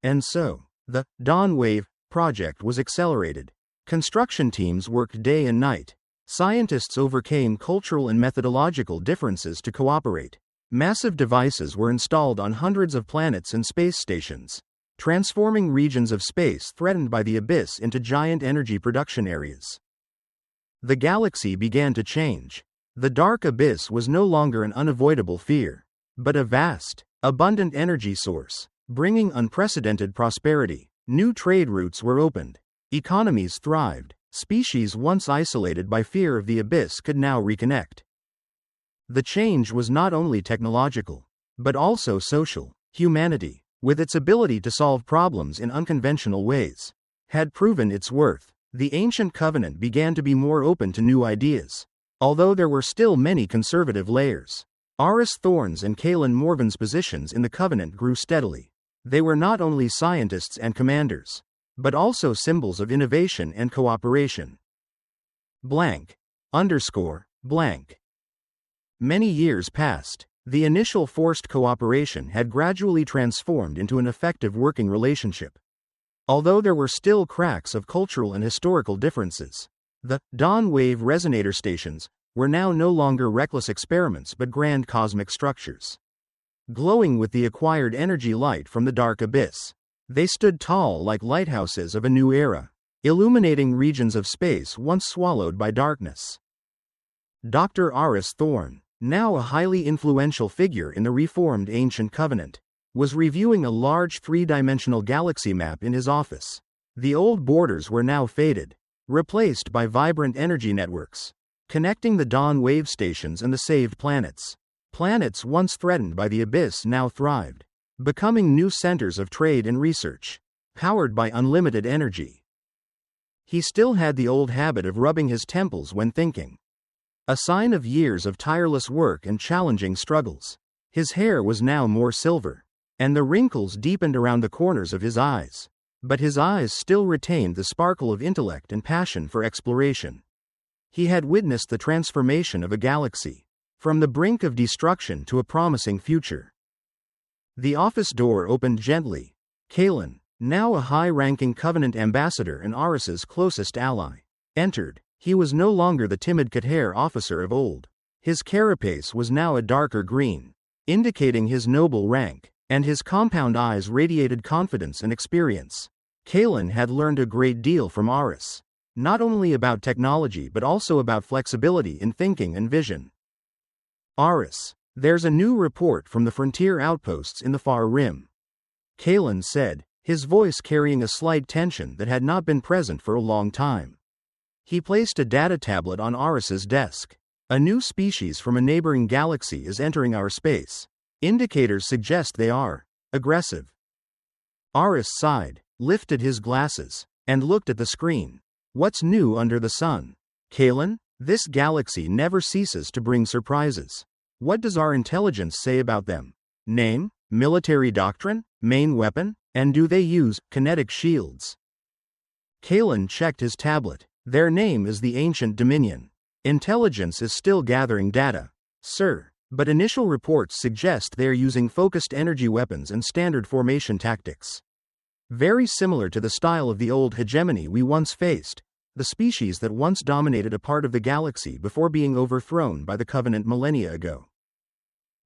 And so, the Dawn Wave project was accelerated. Construction teams worked day and night. Scientists overcame cultural and methodological differences to cooperate. Massive devices were installed on hundreds of planets and space stations, transforming regions of space threatened by the Abyss into giant energy production areas. The galaxy began to change. The dark abyss was no longer an unavoidable fear, but a vast, abundant energy source, bringing unprecedented prosperity. New trade routes were opened. Economies thrived. Species once isolated by fear of the abyss could now reconnect. The change was not only technological, but also social. Humanity, with its ability to solve problems in unconventional ways, had proven its worth. The ancient covenant began to be more open to new ideas, although there were still many conservative layers. Aris Thorne's and Kalen Morven's positions in the covenant grew steadily. They were not only scientists and commanders, but also symbols of innovation and cooperation. Blank. Blank. Many years passed. The initial forced cooperation had gradually transformed into an effective working relationship. Although there were still cracks of cultural and historical differences, the Dawn Wave resonator stations were now no longer reckless experiments but grand cosmic structures. Glowing with the acquired energy light from the dark abyss, they stood tall like lighthouses of a new era, illuminating regions of space once swallowed by darkness. Dr. Aris Thorne, now a highly influential figure in the reformed Ancient Covenant, was reviewing a large three-dimensional galaxy map in his office. The old borders were now faded, replaced by vibrant energy networks, connecting the Dawn Wave stations and the saved planets. Planets once threatened by the abyss now thrived, becoming new centers of trade and research, powered by unlimited energy. He still had the old habit of rubbing his temples when thinking, a sign of years of tireless work and challenging struggles. His hair was now more silver, and the wrinkles deepened around the corners of his eyes, but his eyes still retained the sparkle of intellect and passion for exploration. He had witnessed the transformation of a galaxy, from the brink of destruction to a promising future. The office door opened gently. Kalen, now a high-ranking Covenant ambassador and Aris's closest ally, entered. He was no longer the timid Khater officer of old. His carapace was now a darker green, indicating his noble rank, and his compound eyes radiated confidence and experience. Kalen had learned a great deal from Aris. Not only about technology but also about flexibility in thinking and vision. Aris, there's a new report from the frontier outposts in the far rim. Kalen said, his voice carrying a slight tension that had not been present for a long time. He placed a data tablet on Aris's desk. A new species from a neighboring galaxy is entering our space. Indicators suggest they are aggressive. Aris sighed, lifted his glasses, and looked at the screen. What's new under the sun? Kalen, this galaxy never ceases to bring surprises. What does our intelligence say about them? Name, military doctrine, main weapon, and do they use kinetic shields? Kalen checked his tablet. Their name is the Ancient Dominion. Intelligence is still gathering data, sir, but initial reports suggest they are using focused energy weapons and standard formation tactics. Very similar to the style of the old hegemony we once faced, the species that once dominated a part of the galaxy before being overthrown by the Covenant millennia ago.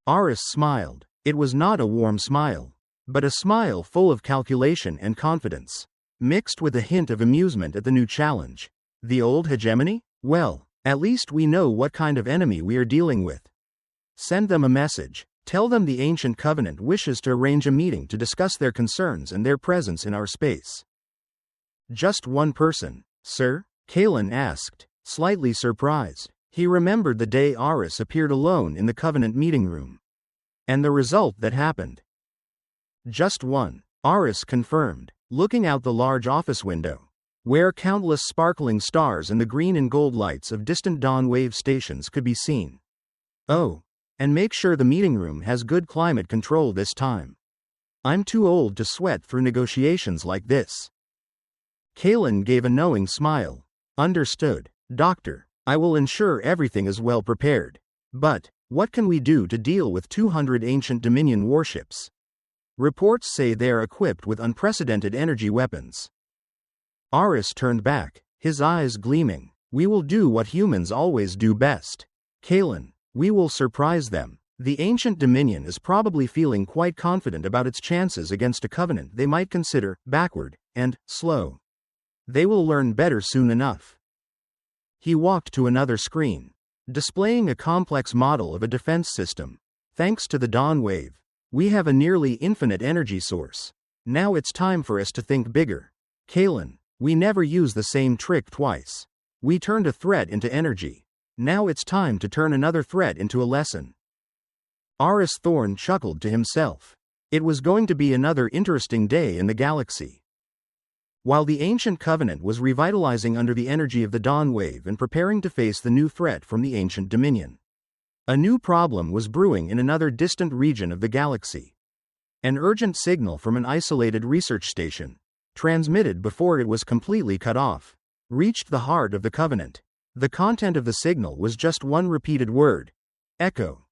Aris smiled. It was not a warm smile, but a smile full of calculation and confidence, mixed with a hint of amusement at the new challenge. The old hegemony? Well, at least we know what kind of enemy we are dealing with. Send them a message. Tell them the Ancient Covenant wishes to arrange a meeting to discuss their concerns and their presence in our space. Just one person, sir? Kalen asked, slightly surprised. He remembered the day Aris appeared alone in the Covenant meeting room. And the result that happened. Just one, Aris confirmed, looking out the large office window, where countless sparkling stars and the green and gold lights of distant dawn wave stations could be seen. Oh, and make sure the meeting room has good climate control this time. I'm too old to sweat through negotiations like this. Kalen gave a knowing smile. Understood, Doctor. I will ensure everything is well prepared. But, what can we do to deal with 200 Ancient Dominion warships? Reports say they are equipped with unprecedented energy weapons. Aris turned back, his eyes gleaming. We will do what humans always do best. Kalen, we will surprise them. The Ancient Dominion is probably feeling quite confident about its chances against a covenant they might consider backward and slow. They will learn better soon enough. He walked to another screen, displaying a complex model of a defense system. Thanks to the dawn wave, we have a nearly infinite energy source. Now it's time for us to think bigger. Kalen, we never use the same trick twice. We turned a threat into energy. Now it's time to turn another threat into a lesson. Aris Thorn chuckled to himself. It was going to be another interesting day in the galaxy. While the Ancient Covenant was revitalizing under the energy of the dawn wave and preparing to face the new threat from the Ancient Dominion, a new problem was brewing in another distant region of the galaxy. An urgent signal from an isolated research station, transmitted before it was completely cut off, reached the heart of the Covenant. The content of the signal was just one repeated word: echo.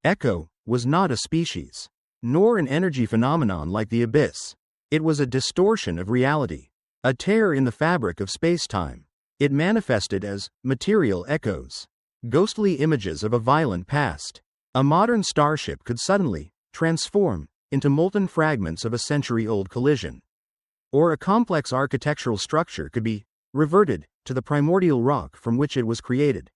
Echo was not a species, nor an energy phenomenon like the abyss. It was a distortion of reality, a tear in the fabric of space-time. It manifested as material echoes, ghostly images of a violent past. A modern starship could suddenly transform into molten fragments of a century-old collision. Or a complex architectural structure could be reverted to the primordial rock from which it was created.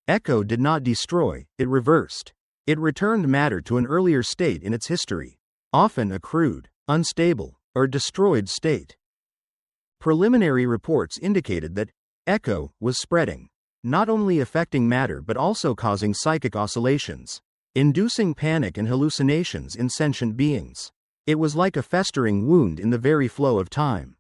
Echo did not destroy, it reversed. It returned matter to an earlier state in its history, often a crude, unstable, or destroyed state. Preliminary reports indicated that echo was spreading, not only affecting matter but also causing psychic oscillations, inducing panic and hallucinations in sentient beings. It was like a festering wound in the very flow of time.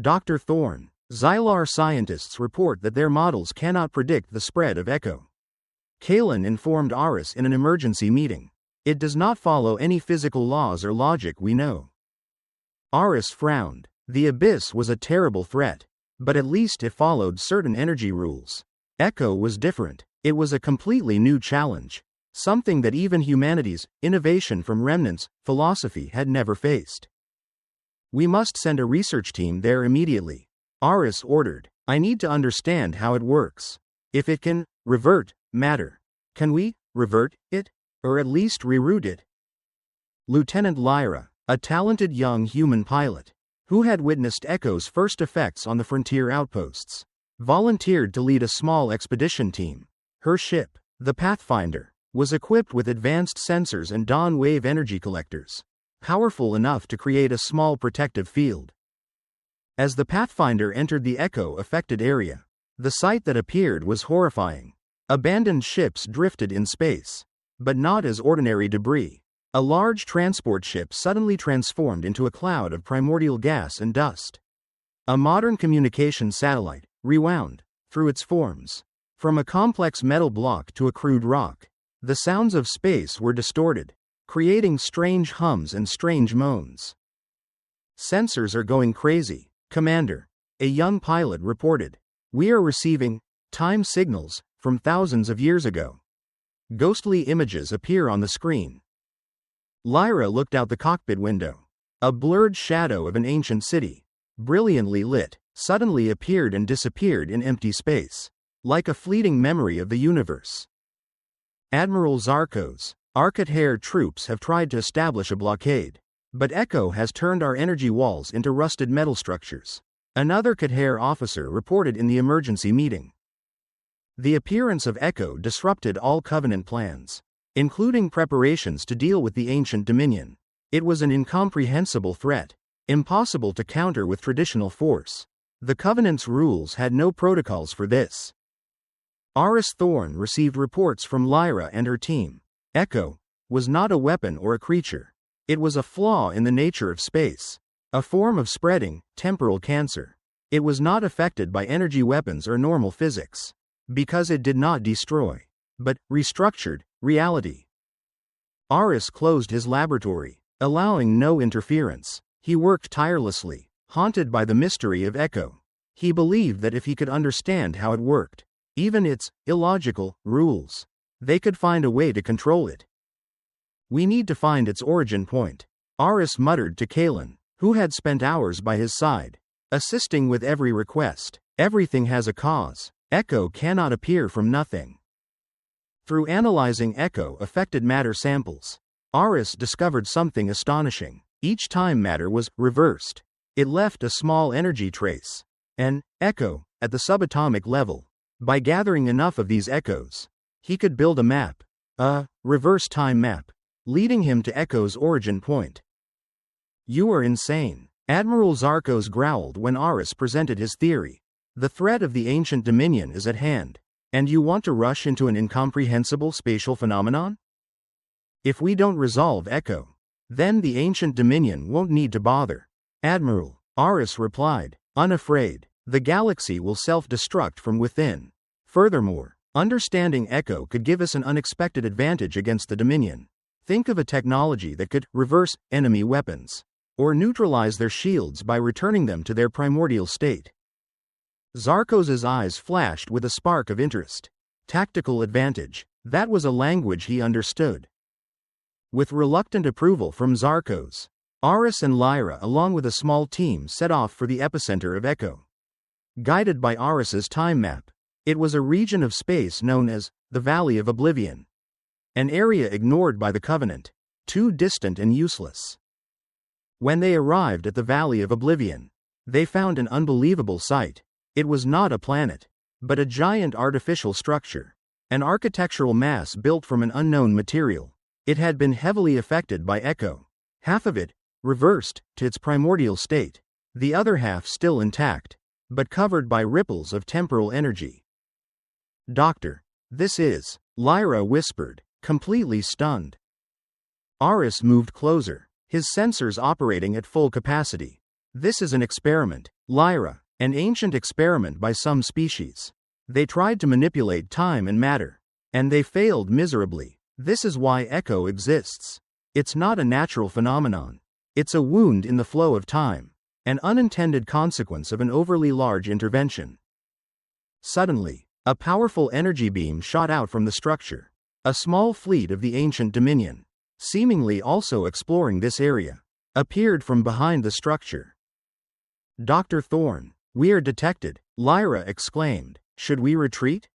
Dr. Thorne, Xylar scientists report that their models cannot predict the spread of echo. Kalen informed Aris in an emergency meeting. It does not follow any physical laws or logic we know. Aris frowned. The abyss was a terrible threat, but at least it followed certain energy rules. Echo was different. It was a completely new challenge, something that even humanity's innovation from remnants philosophy had never faced. We must send a research team there immediately, Aris ordered. I need to understand how it works. If it can revert matter, can we revert it, or at least reroute it? Lieutenant Lyra, a talented young human pilot, who had witnessed Echo's first effects on the frontier outposts, volunteered to lead a small expedition team. Her ship, the Pathfinder, was equipped with advanced sensors and dawn-wave energy collectors, powerful enough to create a small protective field. As the Pathfinder entered the Echo-affected area, the sight that appeared was horrifying. Abandoned ships drifted in space, but not as ordinary debris. A large transport ship suddenly transformed into a cloud of primordial gas and dust. A modern communication satellite, rewound, through its forms. From a complex metal block to a crude rock, the sounds of space were distorted, creating strange hums and strange moans. "Sensors are going crazy, Commander," a young pilot reported. "We are receiving time signals from thousands of years ago." Ghostly images appear on the screen. Lyra looked out the cockpit window. A blurred shadow of an ancient city, brilliantly lit, suddenly appeared and disappeared in empty space, like a fleeting memory of the universe. "Admiral Zarko's Arcot-Hare troops have tried to establish a blockade, but Echo has turned our energy walls into rusted metal structures," another Khair officer reported in the emergency meeting. The appearance of Echo disrupted all Covenant plans, including preparations to deal with the ancient Dominion. It was an incomprehensible threat, impossible to counter with traditional force. The Covenant's rules had no protocols for this. Aris Thorn received reports from Lyra and her team. Echo was not a weapon or a creature. It was a flaw in the nature of space, a form of spreading, temporal cancer. It was not affected by energy weapons or normal physics, because it did not destroy, but restructured, reality. Aris closed his laboratory, allowing no interference. He worked tirelessly, haunted by the mystery of Echo. He believed that if he could understand how it worked, even its illogical rules, they could find a way to control it. "We need to find its origin point," Aris muttered to Kalen, who had spent hours by his side, assisting with every request. "Everything has a cause. Echo cannot appear from nothing." Through analyzing Echo-affected matter samples, Aris discovered something astonishing. Each time matter was reversed, it left a small energy trace, an echo, at the subatomic level. By gathering enough of these echoes, he could build a map, a reverse time map, leading him to Echo's origin point. "You are insane," Admiral Zarkos growled when Aris presented his theory. "The threat of the ancient Dominion is at hand, and you want to rush into an incomprehensible spatial phenomenon? If we don't resolve Echo, then the ancient Dominion won't need to bother." "Admiral," Aris replied, unafraid, "the galaxy will self-destruct from within. Furthermore, understanding Echo could give us an unexpected advantage against the Dominion. Think of a technology that could reverse enemy weapons, or neutralize their shields by returning them to their primordial state." Zarkos' eyes flashed with a spark of interest. Tactical advantage, that was a language he understood. With reluctant approval from Zarkos, Aris and Lyra along with a small team set off for the epicenter of Echo. Guided by Aris's time map, it was a region of space known as the Valley of Oblivion. An area ignored by the Covenant, too distant and useless. When they arrived at the Valley of Oblivion, they found an unbelievable sight. It was not a planet, but a giant artificial structure, an architectural mass built from an unknown material. It had been heavily affected by Echo. Half of it reversed to its primordial state, the other half still intact, but covered by ripples of temporal energy. "Doctor, this is," Lyra whispered, completely stunned. Aris moved closer, his sensors operating at full capacity. "This is an experiment, Lyra, an ancient experiment by some species. They tried to manipulate time and matter, and they failed miserably. This is why Echo exists. It's not a natural phenomenon. It's a wound in the flow of time, an unintended consequence of an overly large intervention." Suddenly, a powerful energy beam shot out from the structure. A small fleet of the ancient Dominion, seemingly also exploring this area, appeared from behind the structure. "Dr. Thorn, we are detected," Lyra exclaimed. "Should we retreat?"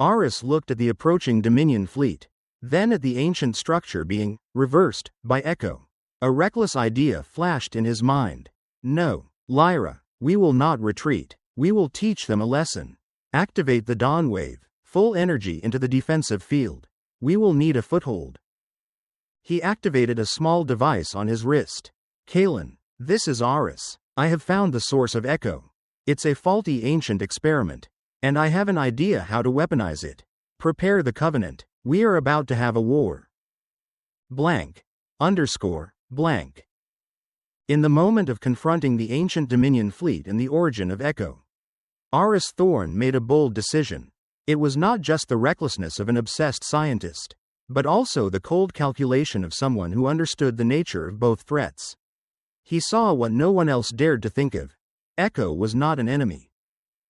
Aris looked at the approaching Dominion fleet, then at the ancient structure being reversed by Echo. A reckless idea flashed in his mind. No, Lyra, we will not retreat. We will teach them a lesson. Activate the dawn wave, full energy into the defensive field. We will need a foothold. He activated a small device on his wrist. Kalen, this is Aris. I have found the source of echo. It's a faulty ancient experiment, and I have an idea how to weaponize it. Prepare the Covenant. We are about to have a war. Blank. Blank. In the moment of confronting the ancient Dominion fleet and the origin of Echo, Aris Thorn made a bold decision. It was not just the recklessness of an obsessed scientist, but also the cold calculation of someone who understood the nature of both threats. He saw what no one else dared to think of. Echo was not an enemy.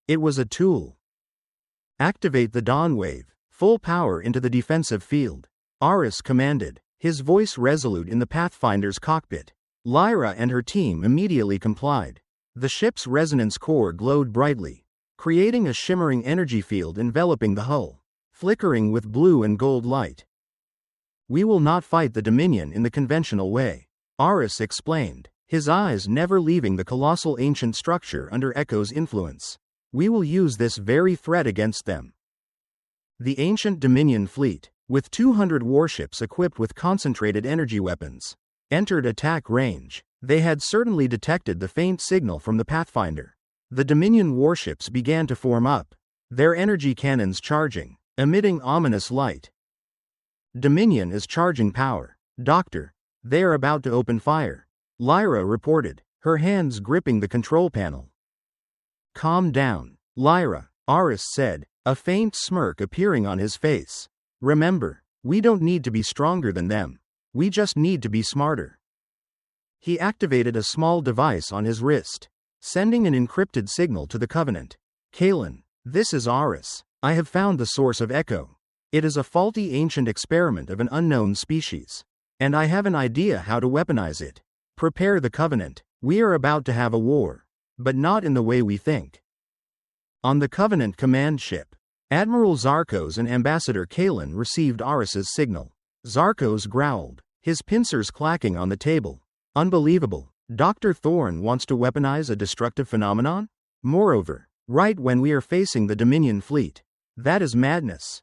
It was a tool. Activate the dawn wave, full power into the defensive field. Aris commanded, his voice resolute in the Pathfinder's cockpit. Lyra and her team immediately complied. The ship's resonance core glowed brightly, creating a shimmering energy field enveloping the hull, flickering with blue and gold light. We will not fight the Dominion in the conventional way, Aris explained, his eyes never leaving the colossal ancient structure under Echo's influence. We will use this very threat against them. The ancient Dominion fleet, with 200 warships equipped with concentrated energy weapons, entered attack range. They had certainly detected the faint signal from the Pathfinder. The Dominion warships began to form up, their energy cannons charging, emitting ominous light. Dominion is charging power. Doctor, they are about to open fire, Lyra reported, her hands gripping the control panel. Calm down, Lyra, Aris said, a faint smirk appearing on his face. Remember, we don't need to be stronger than them. We just need to be smarter. He activated a small device on his wrist, sending an encrypted signal to the Covenant. Kalen, this is Aris. I have found the source of Echo. It is a faulty ancient experiment of an unknown species, and I have an idea how to weaponize it. Prepare the Covenant. We are about to have a war, but not in the way we think. On the Covenant command ship, Admiral Zarkos and Ambassador Kalen received Aris's signal. Zarkos growled, his pincers clacking on the table. Unbelievable. Dr. Thorn wants to weaponize a destructive phenomenon? Moreover, right when we are facing the Dominion fleet. That is madness.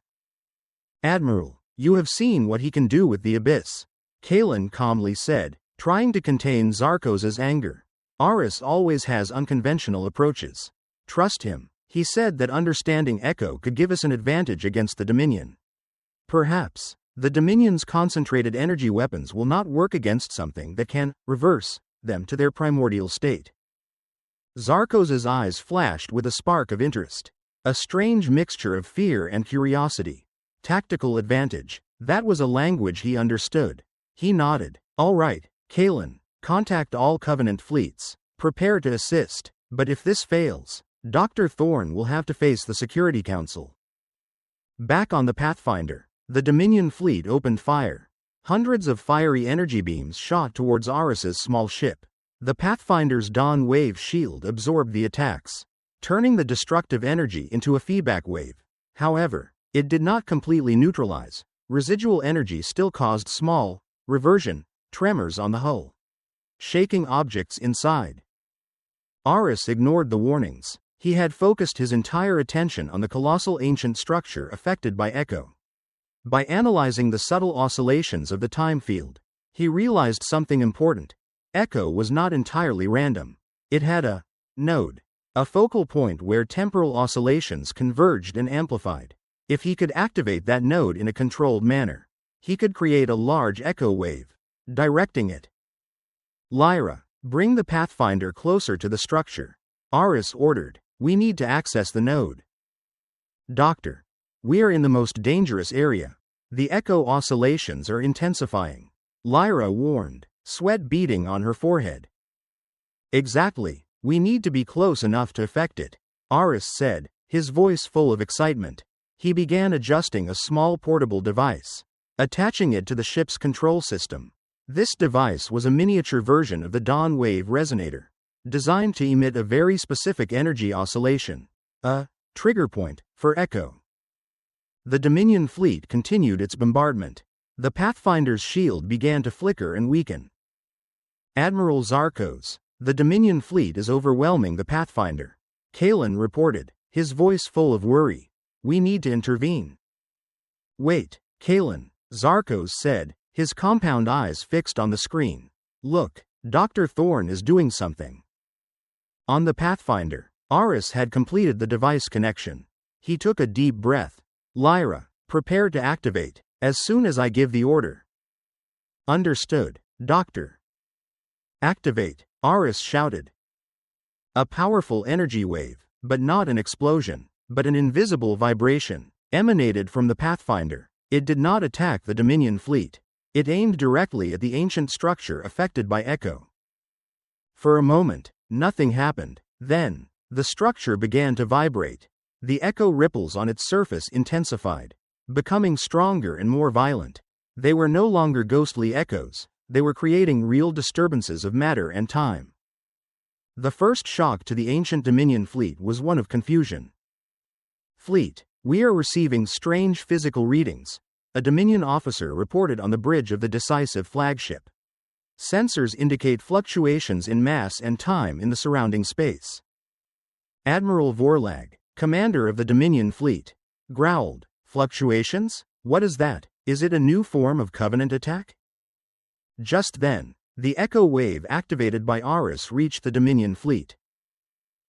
Admiral, you have seen what he can do with the Abyss, Kalen calmly said, trying to contain Zarkos' anger. Aris always has unconventional approaches. Trust him. He said that understanding Echo could give us an advantage against the Dominion. Perhaps, the Dominion's concentrated energy weapons will not work against something that can reverse them to their primordial state. Zarkos' eyes flashed with a spark of interest. A strange mixture of fear and curiosity. Tactical advantage. That was a language he understood. He nodded. All right, Kalen, contact all Covenant fleets. Prepare to assist. But if this fails, Dr. Thorn will have to face the Security Council. Back on the Pathfinder, the Dominion fleet opened fire. Hundreds of fiery energy beams shot towards Aris's small ship. The Pathfinder's dawn wave shield absorbed the attacks, turning the destructive energy into a feedback wave. However, it did not completely neutralize. Residual energy still caused small, reversion, tremors on the hull, shaking objects inside. Aris ignored the warnings. He had focused his entire attention on the colossal ancient structure affected by Echo. By analyzing the subtle oscillations of the time field, he realized something important. Echo was not entirely random. It had a node, a focal point where temporal oscillations converged and amplified. If he could activate that node in a controlled manner, he could create a large echo wave, directing it. Lyra, bring the Pathfinder closer to the structure, Aris ordered. We need to access the node. Doctor, we are in the most dangerous area. The echo oscillations are intensifying, Lyra warned, sweat beading on her forehead. Exactly, we need to be close enough to affect it, Aris said, his voice full of excitement. He began adjusting a small portable device, attaching it to the ship's control system. This device was a miniature version of the Dawn Wave Resonator, designed to emit a very specific energy oscillation, a trigger point for Echo. The Dominion fleet continued its bombardment. The Pathfinder's shield began to flicker and weaken. Admiral Zarkos, The Dominion fleet is overwhelming the Pathfinder. Kalen reported, his voice full of worry. We need to intervene. Wait, Kalen, Zarkos said, his compound eyes fixed on the screen. Look, Dr. Thorne is doing something. On the Pathfinder, Aris had completed the device connection. He took a deep breath. Lyra, prepare to activate, as soon as I give the order. Understood, Doctor. Activate, Aris shouted. A powerful energy wave, but not an explosion, but an invisible vibration, emanated from the Pathfinder. It did not attack the Dominion fleet. It aimed directly at the ancient structure affected by Echo. For a moment, nothing happened. Then, the structure began to vibrate. The echo ripples on its surface intensified, becoming stronger and more violent. They were no longer ghostly echoes, they were creating real disturbances of matter and time. The first shock to the ancient Dominion fleet was one of confusion. Fleet, we are receiving strange physical readings, a Dominion officer reported on the bridge of the decisive flagship. Sensors indicate fluctuations in mass and time in the surrounding space. Admiral Vorlag, commander of the Dominion fleet, growled, fluctuations? What is that? Is it a new form of Covenant attack? Just then, the echo wave activated by Aris reached the Dominion fleet.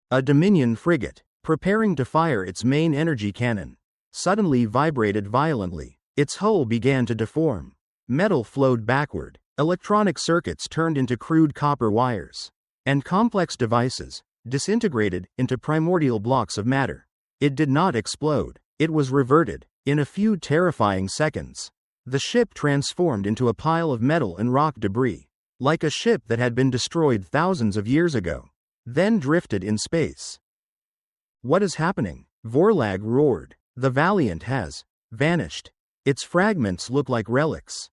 A Dominion frigate, preparing to fire its main energy cannon, suddenly vibrated violently. Its hull began to deform. Metal flowed backward, electronic circuits turned into crude copper wires, and complex devices disintegrated into primordial blocks of matter. It did not explode, it was reverted. In a few terrifying seconds, the ship transformed into a pile of metal and rock debris, like a ship that had been destroyed thousands of years ago, then drifted in space. What is happening? Vorlag roared. The Valiant has vanished. Its fragments look like relics.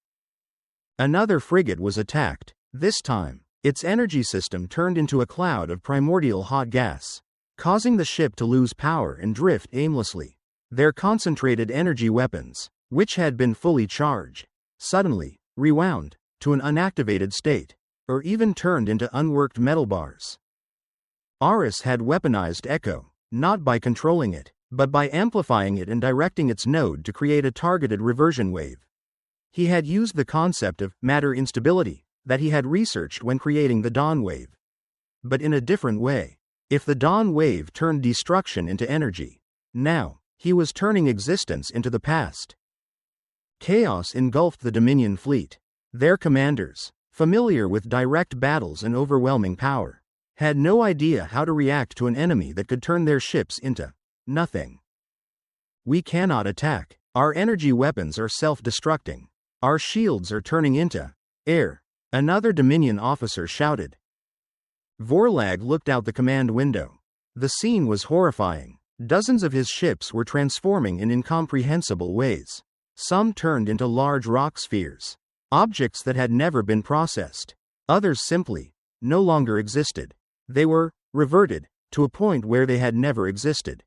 Another frigate was attacked. This time, its energy system turned into a cloud of primordial hot gas, causing the ship to lose power and drift aimlessly. Their concentrated energy weapons, which had been fully charged, suddenly rewound to an unactivated state, or even turned into unworked metal bars. Aris had weaponized Echo, not by controlling it, but by amplifying it and directing its node to create a targeted reversion wave. He had used the concept of matter instability that he had researched when creating the Dawn wave. But in a different way. If the Dawn wave turned destruction into energy, now, he was turning existence into the past. Chaos engulfed the Dominion fleet. Their commanders, familiar with direct battles and overwhelming power, had no idea how to react to an enemy that could turn their ships into nothing. We cannot attack. Our energy weapons are self-destructing. Our shields are turning into air, another Dominion officer shouted. Vorlag looked out the command window. The scene was horrifying. Dozens of his ships were transforming in incomprehensible ways. Some turned into large rock spheres, objects that had never been processed. Others simply no longer existed. They were reverted to a point where they had never existed.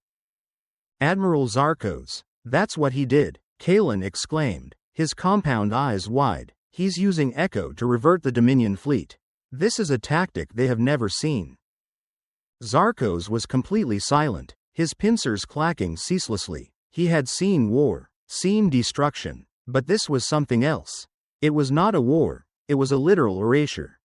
Admiral Zarkos, that's what he did, Kalen exclaimed, his compound eyes wide. He's using Echo to revert the Dominion fleet. This is a tactic they have never seen. Zarkos was completely silent, his pincers clacking ceaselessly. He had seen war, seen destruction, but this was something else. It was not a war, it was a literal erasure.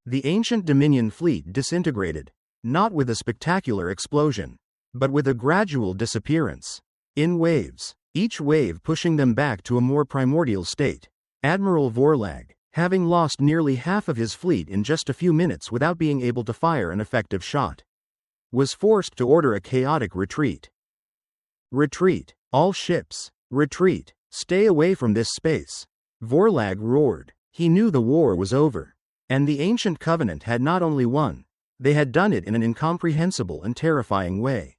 The ancient Dominion fleet disintegrated, not with a spectacular explosion, but with a gradual disappearance. In waves, each wave pushing them back to a more primordial state. Admiral Vorlag, having lost nearly half of his fleet in just a few minutes without being able to fire an effective shot, was forced to order a chaotic retreat. Retreat, all ships, retreat, stay away from this space. Vorlag roared. He knew the war was over. And the ancient Covenant had not only won, they had done it in an incomprehensible and terrifying way.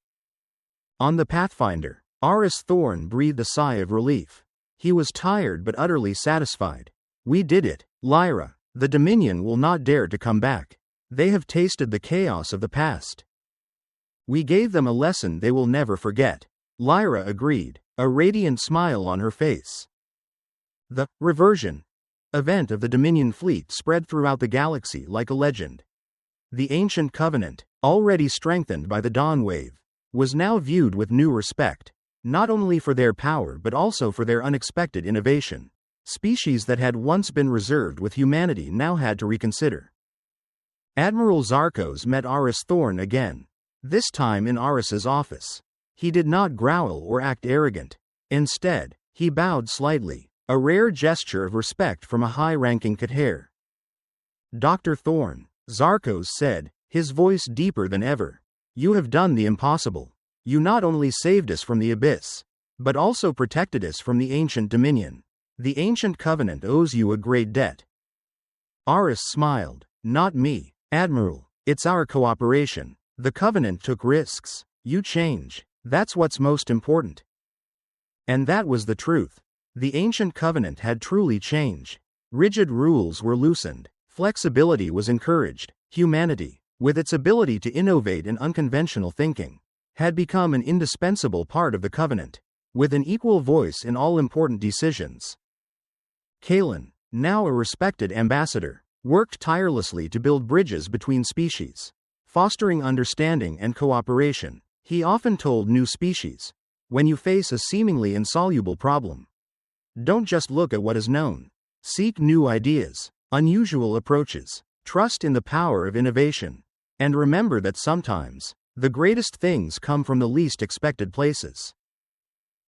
On the Pathfinder, Aris Thorne breathed a sigh of relief. He was tired but utterly satisfied. We did it, Lyra. The Dominion will not dare to come back. They have tasted the chaos of the past. We gave them a lesson they will never forget. Lyra agreed, a radiant smile on her face. The reversion event of the Dominion fleet spread throughout the galaxy like a legend. The ancient covenant, already strengthened by the dawn wave, was now viewed with new respect, not only for their power but also for their unexpected innovation. Species that had once been reserved with humanity now had to reconsider. Admiral Zarkos met Aris Thorn again, this time in Aris's office. He did not growl or act arrogant. Instead, he bowed slightly, a rare gesture of respect from a high-ranking Kater. "Dr. Thorn," Zarkos said, his voice deeper than ever, "you have done the impossible. You not only saved us from the abyss, but also protected us from the ancient dominion. The ancient covenant owes you a great debt." Aris smiled. "Not me, Admiral. It's our cooperation. The covenant took risks. You change. That's what's most important." And that was the truth. The ancient covenant had truly changed. Rigid rules were loosened. Flexibility was encouraged. Humanity, with its ability to innovate in unconventional thinking, had become an indispensable part of the covenant, with an equal voice in all important decisions. Kalen, now a respected ambassador, worked tirelessly to build bridges between species, fostering understanding and cooperation. He often told new species, when you face a seemingly insoluble problem, don't just look at what is known. Seek new ideas, unusual approaches, trust in the power of innovation, and remember that sometimes, the greatest things come from the least expected places.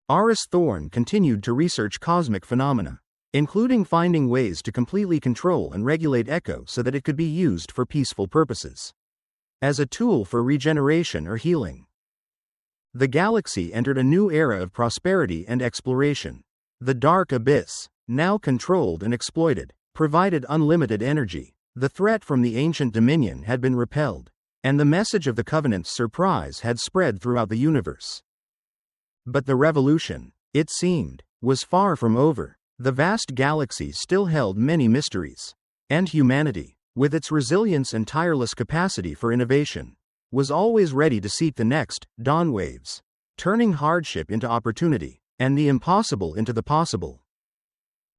Aris Thorn continued to research cosmic phenomena, including finding ways to completely control and regulate echo so that it could be used for peaceful purposes, as a tool for regeneration or healing. The galaxy entered a new era of prosperity and exploration. The dark abyss, now controlled and exploited, provided unlimited energy. The threat from the ancient dominion had been repelled, and the message of the Covenant's surprise had spread throughout the universe. But the revolution, it seemed, was far from over. The vast galaxy still held many mysteries, and humanity, with its resilience and tireless capacity for innovation, was always ready to seek the next dawn waves, turning hardship into opportunity, and the impossible into the possible.